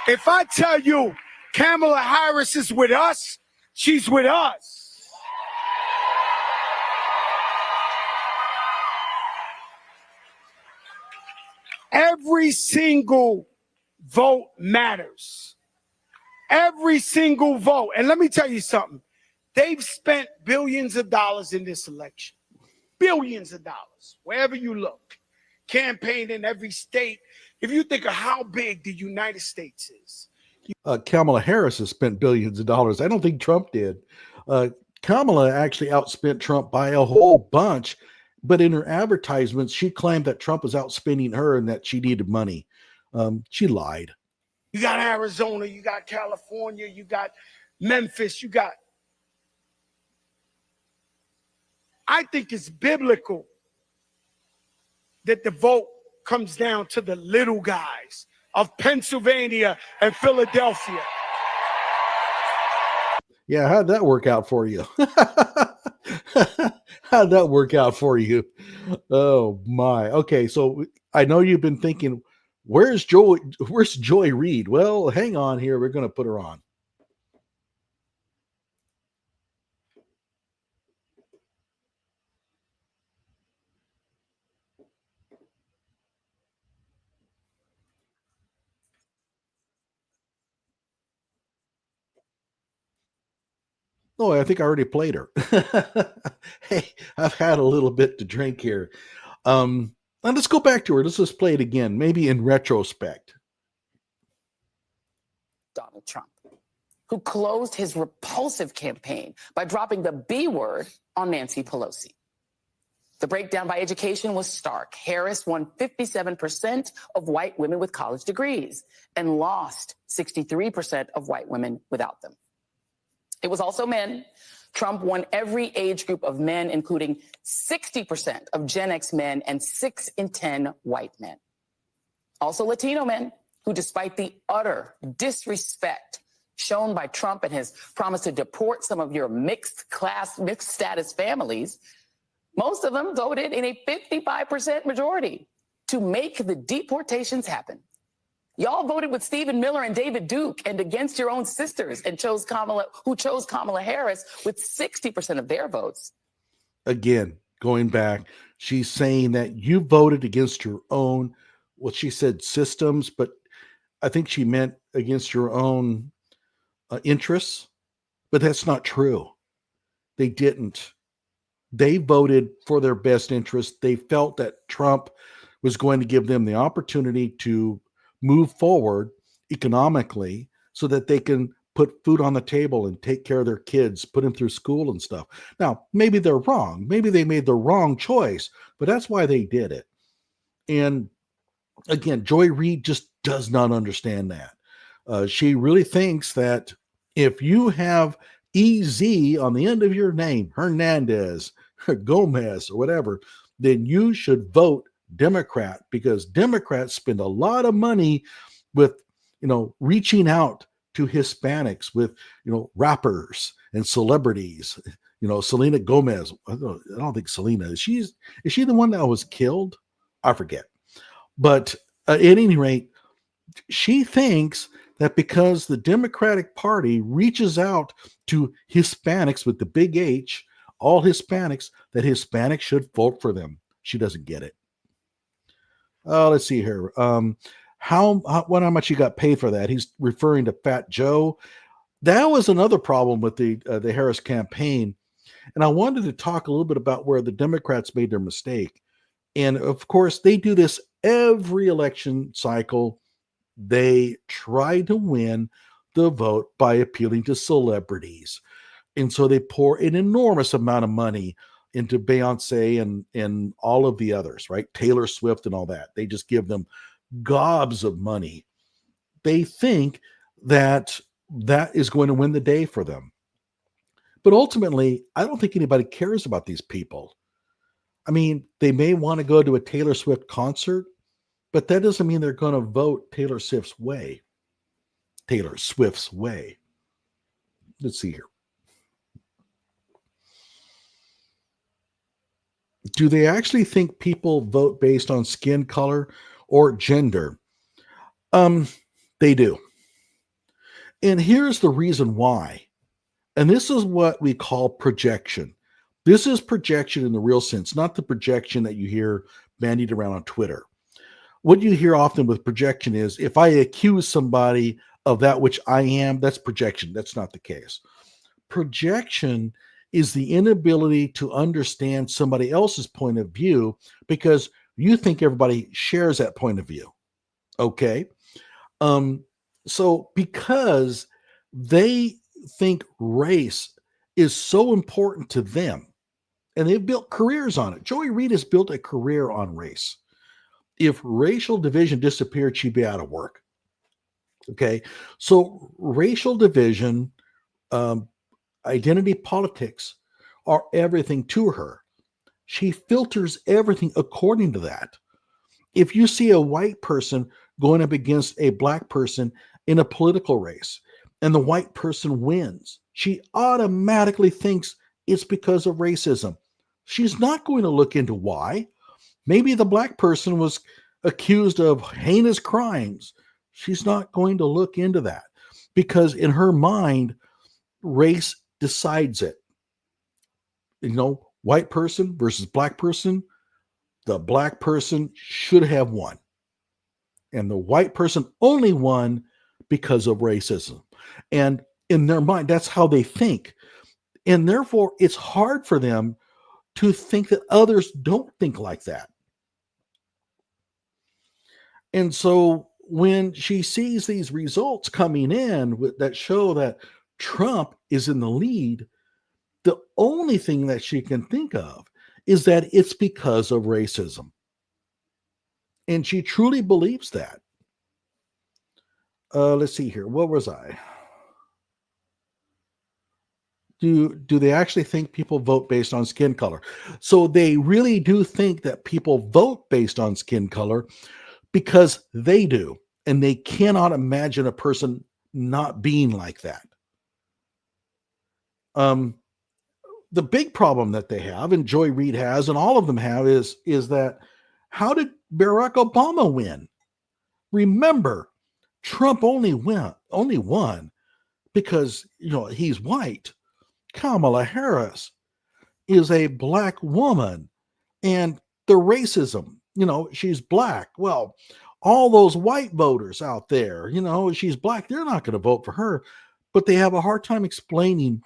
If I tell you Kamala Harris is with us, she's with us. Every single vote matters. Every single vote. And let me tell you something. They've spent billions of dollars in this election. Billions of dollars, wherever you look. Campaigned in every state. If you think of how big the United States is. Kamala Harris has spent billions of dollars. I don't think Trump did. Kamala actually outspent Trump by a whole bunch. But in her advertisements, she claimed that Trump was outspending her and that she needed money. She lied. You got Arizona, you got California, you got Memphis, I think it's biblical that the vote comes down to the little guys of Pennsylvania and Philadelphia. Yeah, how'd that work out for you? How'd that work out for you? Oh my. Okay, so I know you've been thinking, where's Joy Reid? Well, hang on here. We're going to put her on. Oh, I think I already played her. Hey, I've had a little bit to drink here. Now let's go back to her. Let's just play it again, maybe in retrospect. Donald Trump, who closed his repulsive campaign by dropping the B word on Nancy Pelosi. The breakdown by education was stark. Harris won 57% of white women with college degrees and lost 63% of white women without them. It was also men. Trump won every age group of men, including 60% of Gen X men and 6 in 10 white men. Also Latino men, who despite the utter disrespect shown by Trump and his promise to deport some of your mixed status families, Most of them voted in a 55% majority to make the deportations happen. Y'all voted with Stephen Miller and David Duke and against your own sisters and chose Kamala Harris with 60% of their votes. Again, going back, she's saying that you voted against your own, what she said, systems, but I think she meant against your own interests, but that's not true. They didn't. They voted for their best interest. They felt that Trump was going to give them the opportunity to move forward economically so that they can put food on the table and take care of their kids, put them through school and stuff. Now, maybe they're wrong. Maybe they made the wrong choice, but that's why they did it. And again, Joy Reid just does not understand that. She really thinks that if you have EZ on the end of your name, Hernandez, Gomez, or whatever, then you should vote Democrat, because Democrats spend a lot of money with, reaching out to Hispanics with, rappers and celebrities. Selena Gomez. I don't think Selena is she the one that was killed? I forget. But at any rate, she thinks that because the Democratic Party reaches out to Hispanics with the big H, all Hispanics, that Hispanics should vote for them. She doesn't get it. Let's see here. How much you got paid for that? He's referring to Fat Joe. That was another problem with the Harris campaign. And I wanted to talk a little bit about where the Democrats made their mistake. And of course, they do this every election cycle. They try to win the vote by appealing to celebrities. And so they pour an enormous amount of money into Beyonce and all of the others, right? Taylor Swift and all that. They just give them gobs of money. They think that is going to win the day for them. But ultimately, I don't think anybody cares about these people. I mean, they may want to go to a Taylor Swift concert, but that doesn't mean they're going to vote Taylor Swift's way. Let's see here. Do they actually think people vote based on skin color or gender? They do. And here's the reason why. And this is what we call projection. This is projection in the real sense, not the projection that you hear bandied around on Twitter. What you hear often with projection is, if I accuse somebody of that which I am, that's projection. That's not the case. Projection is the inability to understand somebody else's point of view because you think everybody shares that point of view. Okay? So because they think race is so important to them, and they've built careers on it. Joy Reid has built a career on race. If racial division disappeared, she'd be out of work. Okay? So racial division, identity politics are everything to her. She filters everything according to that. If you see a white person going up against a black person in a political race and the white person wins, she automatically thinks it's because of racism. She's not going to look into why. Maybe the black person was accused of heinous crimes. She's not going to look into that because in her mind, race decides it. White person versus black person, the black person should have won. And the white person only won because of racism. And in their mind, that's how they think. And therefore, it's hard for them to think that others don't think like that. And so when she sees these results coming in that show that Trump is in the lead, the only thing that she can think of is that it's because of racism. And she truly believes that. Let's see here. What was I? Do they actually think people vote based on skin color? So they really do think that people vote based on skin color because they do. And they cannot imagine a person not being like that. the big problem that they have, and Joy Reid has, and all of them have, is that how did Barack Obama win? Remember, Trump only won because he's white. Kamala Harris is a black woman, and the racism, she's black. Well, all those white voters out there, she's black, they're not going to vote for her, but they have a hard time explaining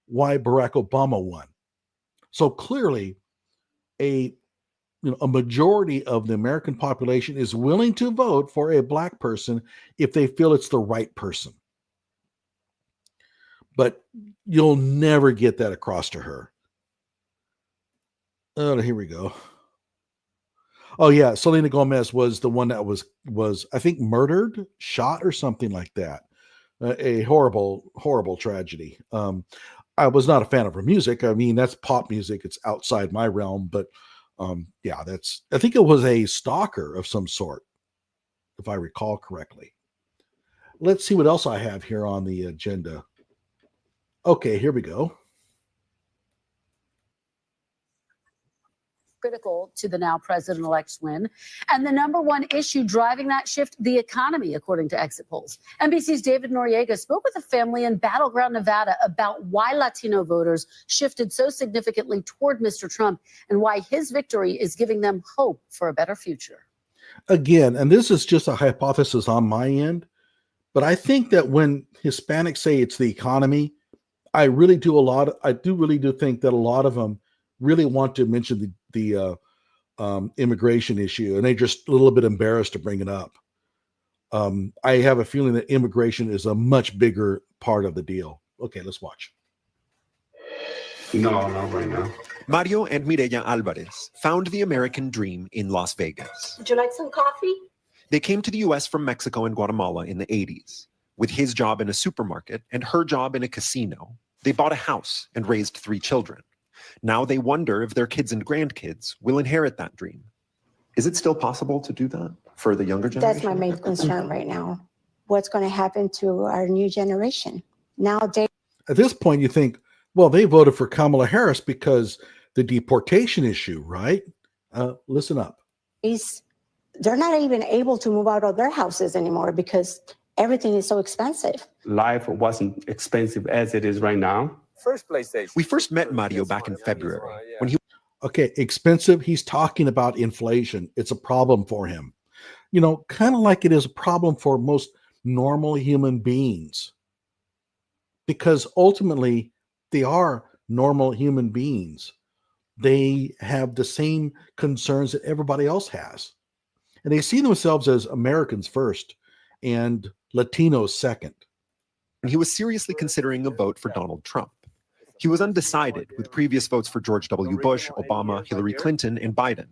why Barack Obama won. So clearly a majority of the American population is willing to vote for a black person if they feel it's the right person. But you'll never get that across to her. Oh, here we go. Oh yeah, Selena Gomez was the one that was I think murdered, shot, or something like that. A horrible, horrible tragedy. I was not a fan of her music. I mean, that's pop music. It's outside my realm, but yeah, I think it was a stalker of some sort, if I recall correctly. Let's see what else I have here on the agenda. Okay, here we go. Critical to the now president-elect's win. And the number one issue driving that shift, the economy, according to exit polls. NBC's David Noriega spoke with a family in Battleground, Nevada about why Latino voters shifted so significantly toward Mr. Trump and why his victory is giving them hope for a better future. Again, and this is just a hypothesis on my end, but I think that when Hispanics say it's the economy, I really do think that a lot of them really want to mention the immigration issue, and they're just a little bit embarrassed to bring it up. I have a feeling that immigration is a much bigger part of the deal. Okay, let's watch. No, not right now. Mario and Mireya Alvarez found the American dream in Las Vegas. Would you like some coffee? They came to the U.S. from Mexico and Guatemala in the 80s. With his job in a supermarket and her job in a casino, they bought a house and raised 3 children. Now they wonder if their kids and grandkids will inherit that dream. Is it still possible to do that for the younger generation? That's my main concern right now. What's going to happen to our new generation? Nowadays, at this point, you think, well, they voted for Kamala Harris because the deportation issue, right? Listen up. They're not even able to move out of their houses anymore because everything is so expensive. Life wasn't expensive as it is right now. First PlayStation. We first met Mario back in February when he. Okay, expensive. He's talking about inflation. It's a problem for him. Kind of like it is a problem for most normal human beings. Because ultimately, they are normal human beings. They have the same concerns that everybody else has. And they see themselves as Americans first and Latinos second. He was seriously considering a vote for Donald Trump. He was undecided with previous votes for George W. Bush, Obama, Hillary Clinton, and Biden.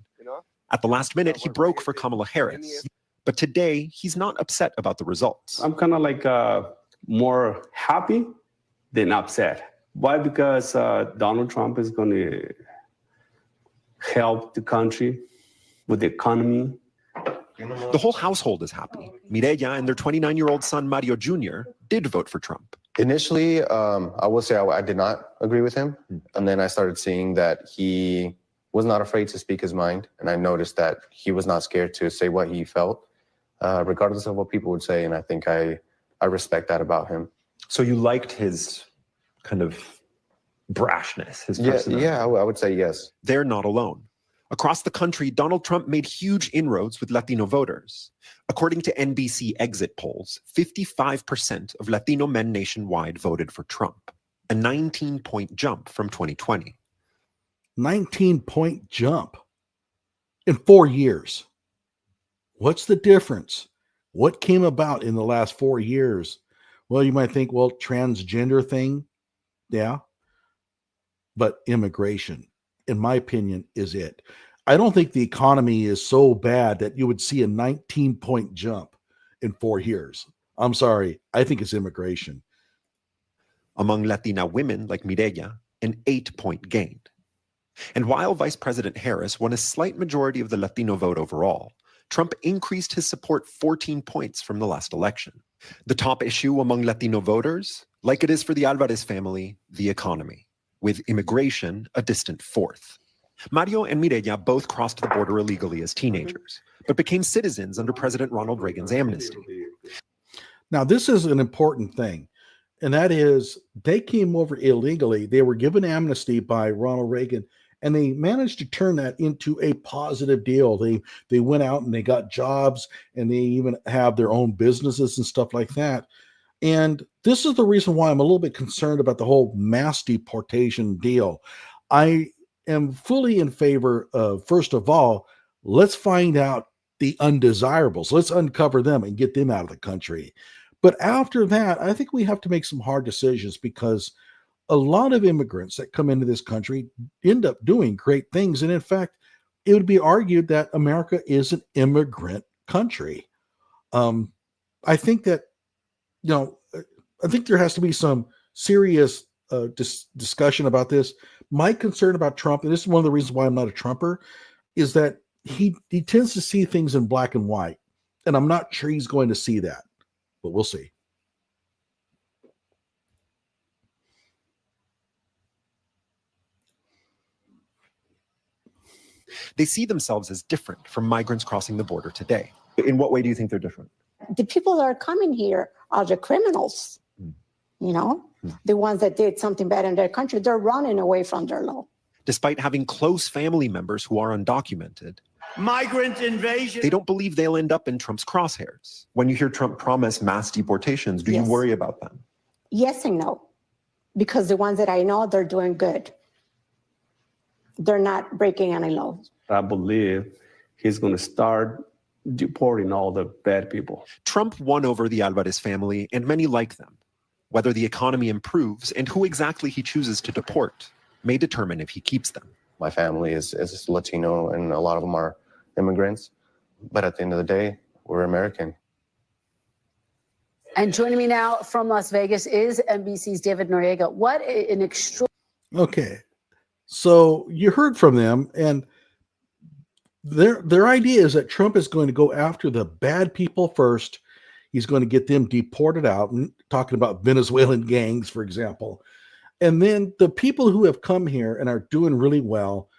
At the last minute, he broke for Kamala Harris. But today, he's not upset about the results. I'm kind of like more happy than upset. Why? Because Donald Trump is going to help the country with the economy. The whole household is happy. Mireya and their 29-year-old son, Mario Jr., did vote for Trump. Initially, I will say I did not agree with him. And then I started seeing that he was not afraid to speak his mind. And I noticed that he was not scared to say what he felt, regardless of what people would say. And I think I respect that about him. So you liked his kind of brashness, his personality? Yeah, I would say yes. They're not alone. Across the country, Donald Trump made huge inroads with Latino voters. According to NBC exit polls, 55% of Latino men nationwide voted for Trump, a 19-point jump from 2020. 19-point jump in 4 years. What's the difference? What came about in the last 4 years? Well, you might think, well, transgender thing. Yeah. But immigration, in my opinion, is it. I don't think the economy is so bad that you would see a 19-point jump in 4 years. I'm sorry. I think it's immigration. Among Latina women like Mireya, an 8-point gain. And while Vice President Harris won a slight majority of the Latino vote overall, Trump increased his support 14 points from the last election. The top issue among Latino voters, like it is for the Alvarez family, the economy, with immigration a distant fourth. Mario and Mireya both crossed the border illegally as teenagers, but became citizens under President Ronald Reagan's amnesty. Now, this is an important thing, and that is they came over illegally. They were given amnesty by Ronald Reagan, and they managed to turn that into a positive deal. They went out and they got jobs, and they even have their own businesses and stuff like that. And this is the reason why I'm a little bit concerned about the whole mass deportation deal. I am fully in favor of, first of all, let's find out the undesirables. Let's uncover them and get them out of the country. But after that, I think we have to make some hard decisions, because a lot of immigrants that come into this country end up doing great things. And in fact, it would be argued that America is an immigrant country. I think that, I think there has to be some serious discussion about this. My concern about Trump, and this is one of the reasons why I'm not a Trumper, is that he tends to see things in black and white. And I'm not sure he's going to see that, but we'll see. They see themselves as different from migrants crossing the border today. In what way do you think they're different? The people that are coming here are the criminals, the ones that did something bad in their country. They're running away from their law. Despite having close family members who are undocumented, Migrant invasion. they don't believe they'll end up in Trump's crosshairs. When you hear Trump promise mass deportations, do you Yes. worry about them? Yes and no, because the ones that I know, they're doing good. They're not breaking any laws. I believe he's going to start deporting all the bad people. Trump won over the Alvarez family and many like them. Whether the economy improves and who exactly he chooses to deport may determine if he keeps them. My family is Latino, and a lot of them are immigrants. But at the end of the day, we're American. And joining me now from Las Vegas is NBC's David Noriega. What an extraordinary. Okay. So you heard from them, and their idea is that Trump is going to go after the bad people first. He's going to get them deported out, and talking about Venezuelan gangs, for example. And then the people who have come here and are doing really well,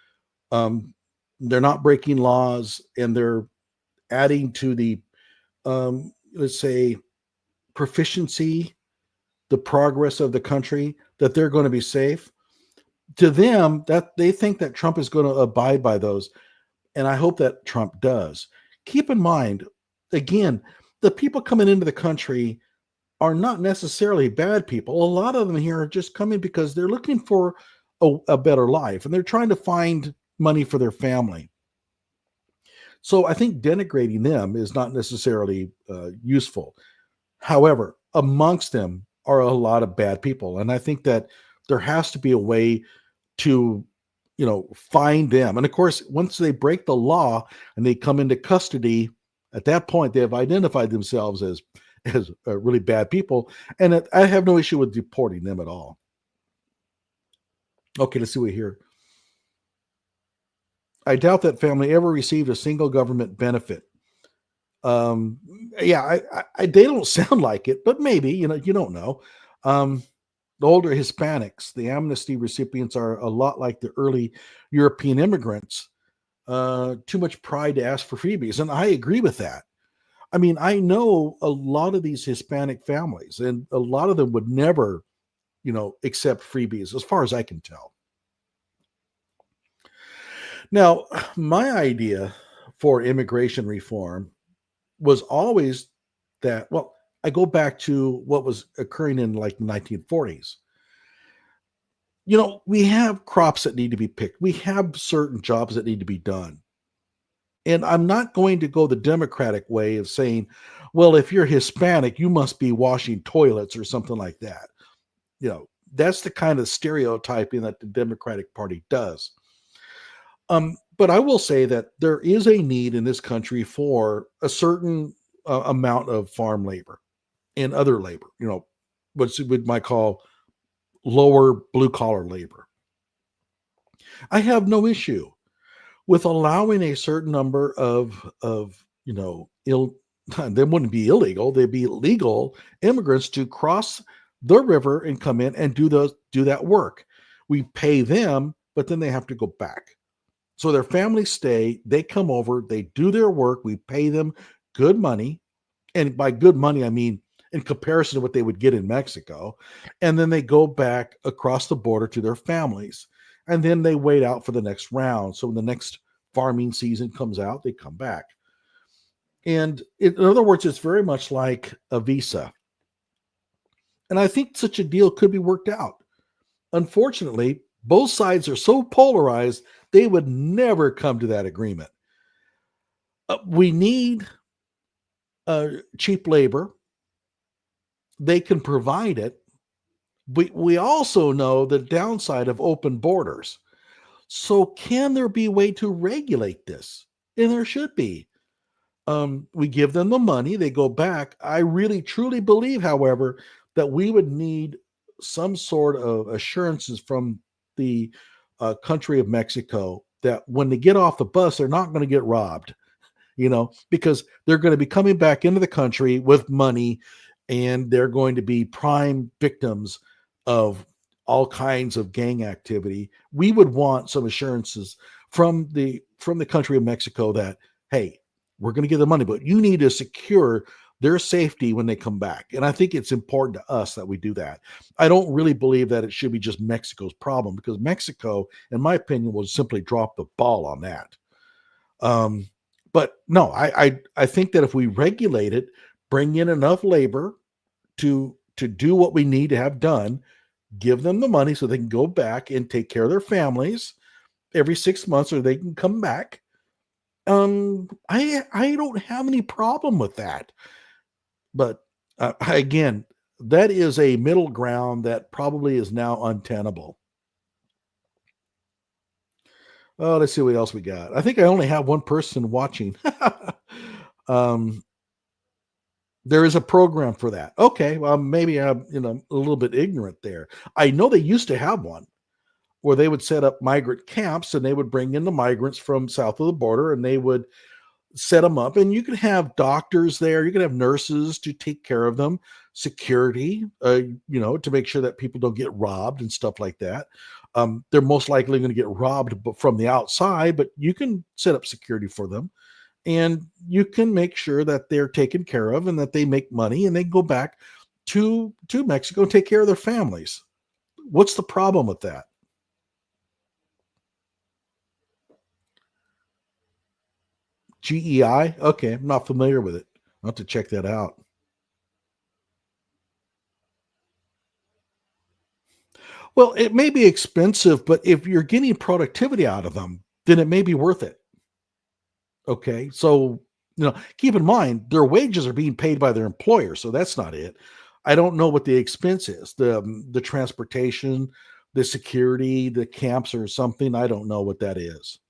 they're not breaking laws, and they're adding to the, let's say, proficiency, the progress of the country, that they're going to be safe. To them, that they think that Trump is going to abide by those. And I hope that Trump does. Keep in mind, again, the people coming into the country are not necessarily bad people. A lot of them here are just coming because they're looking for a better life, and they're trying to find money for their family. So I think denigrating them is not necessarily useful. However, amongst them are a lot of bad people. And I think that there has to be a way to, find them. And of course, once they break the law and they come into custody, at that point, they have identified themselves as really bad people. And I have no issue with deporting them at all. Okay, let's see what we hear. I doubt that family ever received a single government benefit. They don't sound like it, but maybe, you don't know. The older Hispanics, the amnesty recipients, are a lot like the early European immigrants. Too much pride to ask for freebies. And I agree with that. I mean, I know a lot of these Hispanic families, and a lot of them would never, accept freebies, as far as I can tell. Now, my idea for immigration reform was always that, I go back to what was occurring in like the 1940s. We have crops that need to be picked. We have certain jobs that need to be done. And I'm not going to go the Democratic way of saying, well, if you're Hispanic, you must be washing toilets or something like that. That's the kind of stereotyping that the Democratic Party does. But I will say that there is a need in this country for a certain amount of farm labor and other labor, what we might call lower blue collar labor. I have no issue with allowing a certain number of they wouldn't be illegal, they'd be legal immigrants to cross the river and come in and do that work. We pay them, but then they have to go back. So their families stay, they come over, they do their work, we pay them good money. And by good money, I mean in comparison to what they would get in Mexico. And then they go back across the border to their families. And then they wait out for the next round. So when the next farming season comes out, they come back. And in other words, it's very much like a visa. And I think such a deal could be worked out. Unfortunately, both sides are so polarized, they would never come to that agreement. We need cheap labor. They can provide it. We also know the downside of open borders. So can there be a way to regulate this? And there should be. We give them the money, they go back. I really truly believe, however, that we would need some sort of assurances from the country of Mexico that when they get off the bus, they're not going to get robbed, because they're going to be coming back into the country with money, and they're going to be prime victims of all kinds of gang activity. We would want some assurances from the country of Mexico that, hey, we're going to give them money, but you need to secure their safety when they come back. And I think it's important to us that we do that. I don't really believe that it should be just Mexico's problem, because Mexico, in my opinion, will simply drop the ball on that. But no, I think that if we regulate it, bring in enough labor to do what we need to have done, give them the money so they can go back and take care of their families every 6 months, or they can come back. I don't have any problem with that. But again, that is a middle ground that probably is now untenable. Oh, let's see what else we got. I think I only have one person watching. There is a program for that. Okay, well, maybe I'm a little bit ignorant there. I know they used to have one where they would set up migrant camps, and they would bring in the migrants from south of the border, and they would set them up, and you can have doctors there, you can have nurses to take care of them, security, to make sure that people don't get robbed and stuff like that. They're most likely going to get robbed from the outside, but you can set up security for them, and you can make sure that they're taken care of and that they make money, and they go back to Mexico and take care of their families. What's the problem with that? GEI? Okay, I'm not familiar with it. I'll have to check that out. Well, it may be expensive, but if you're getting productivity out of them, then it may be worth it. Okay, so keep in mind their wages are being paid by their employer, so that's not it. I don't know what the expense is, the transportation, the security, the camps or something. I don't know what that is.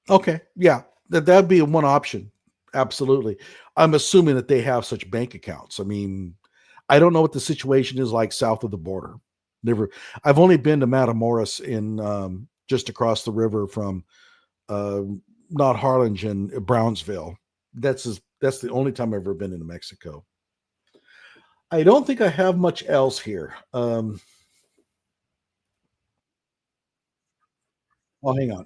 Okay, yeah, that'd be one option. Absolutely. I'm assuming that they have such bank accounts. I mean, I don't know what the situation is like south of the border. I've only been to Matamoros in just across the river from not Harlingen, Brownsville. That's the only time I've ever been into Mexico. I don't think I have much else here. Oh, hang on.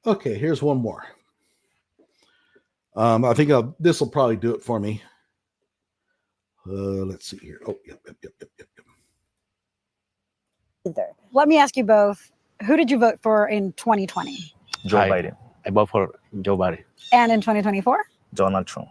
Okay, here's one more. I think this will probably do it for me. Let's see here. Oh, yep. Let me ask you both, who did you vote for in 2020? Joe Biden. I vote for Joe Biden. And in 2024? Donald Trump.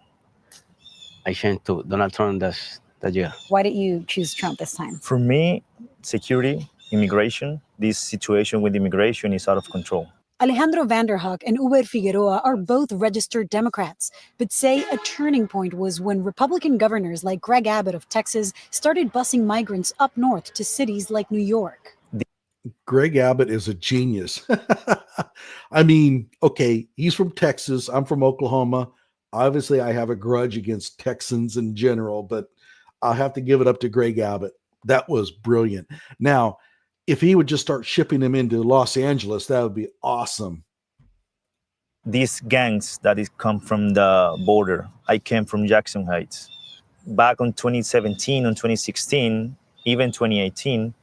I changed to Donald Trump that year. Why did you choose Trump this time? For me, security, immigration, this situation with immigration is out of control. Alejandro Vanderhoek and Uber Figueroa are both registered Democrats, but say a turning point was when Republican governors like Greg Abbott of Texas started busing migrants up north to cities like New York. Greg Abbott is a genius. I mean, okay, he's from Texas. I'm from Oklahoma. Obviously, I have a grudge against Texans in general, but I'll have to give it up to Greg Abbott. That was brilliant. Now, if he would just start shipping them into Los Angeles, that would be awesome. These gangs that is come from the border. I came from Jackson Heights. Back on 2017 and 2016, even 2018,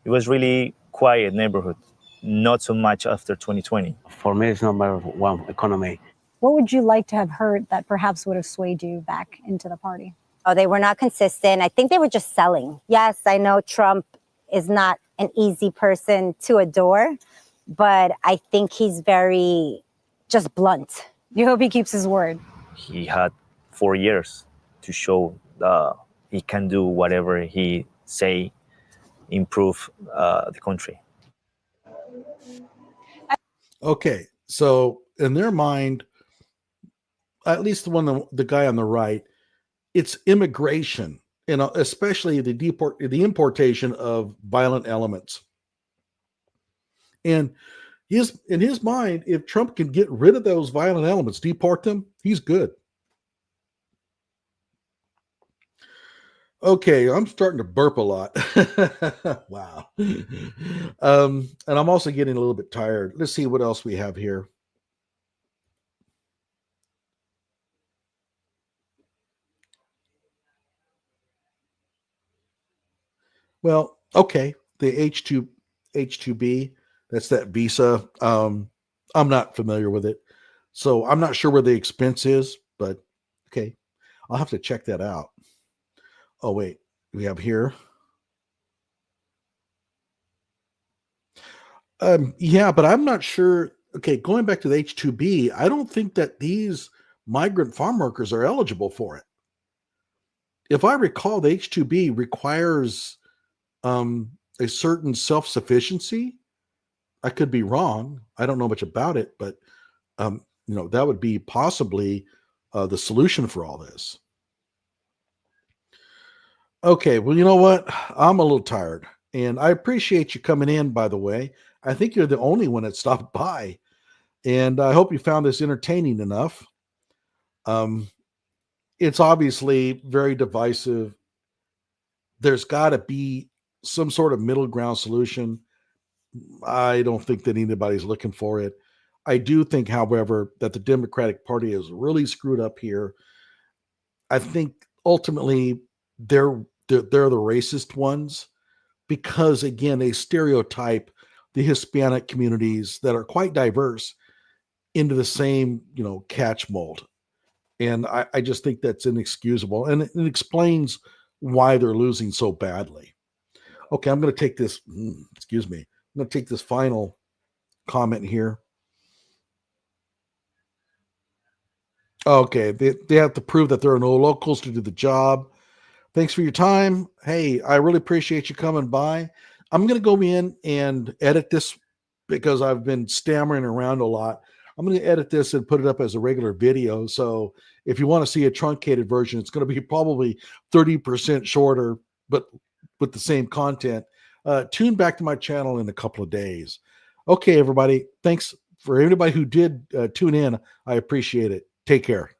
it was really quiet neighborhood. Not so much after 2020. For me, it's number one economy. What would you like to have heard that perhaps would have swayed you back into the party? Oh, they were not consistent. I think they were just selling. Yes, I know Trump is not an easy person to adore, but I think he's very just blunt. You hope he keeps his word. He had 4 years to show he can do whatever he say, improve the country. Okay, so in their mind, at least the guy on the right, it's immigration, especially the importation of violent elements. And in his mind, if Trump can get rid of those violent elements, deport them, he's good. Okay, I'm starting to burp a lot. Wow. And I'm also getting a little bit tired. Let's see what else we have here. Well, okay, the H2B, that's that visa. I'm not familiar with it, so I'm not sure where the expense is, but okay, I'll have to check that out. Oh, wait, we have here. Yeah, but I'm not sure. Okay, going back to the H2B, I don't think that these migrant farm workers are eligible for it. If I recall, the H2B requires a certain self-sufficiency. I could be wrong. I don't know much about it, but that would be possibly the solution for all this. Okay, well, you know what? I'm a little tired, and I appreciate you coming in, by the way. I think you're the only one that stopped by, and I hope you found this entertaining enough. It's obviously very divisive. There's got to be some sort of middle ground solution. I don't think that anybody's looking for it. I do think, however, that the Democratic Party is really screwed up here. I think ultimately they're the racist ones because, again, they stereotype the Hispanic communities that are quite diverse into the same, catch mold. And I just think that's inexcusable. And it explains why they're losing so badly. Okay, I'm going to take this, excuse me. I'm going to take this final comment here. Okay, they have to prove that there are no locals to do the job. Thanks for your time. Hey, I really appreciate you coming by. I'm going to go in and edit this because I've been stammering around a lot. I'm going to edit this and put it up as a regular video. So if you want to see a truncated version, it's going to be probably 30% shorter, but with the same content. Tune back to my channel in a couple of days. Okay, everybody. Thanks for everybody who did tune in. I appreciate it. Take care.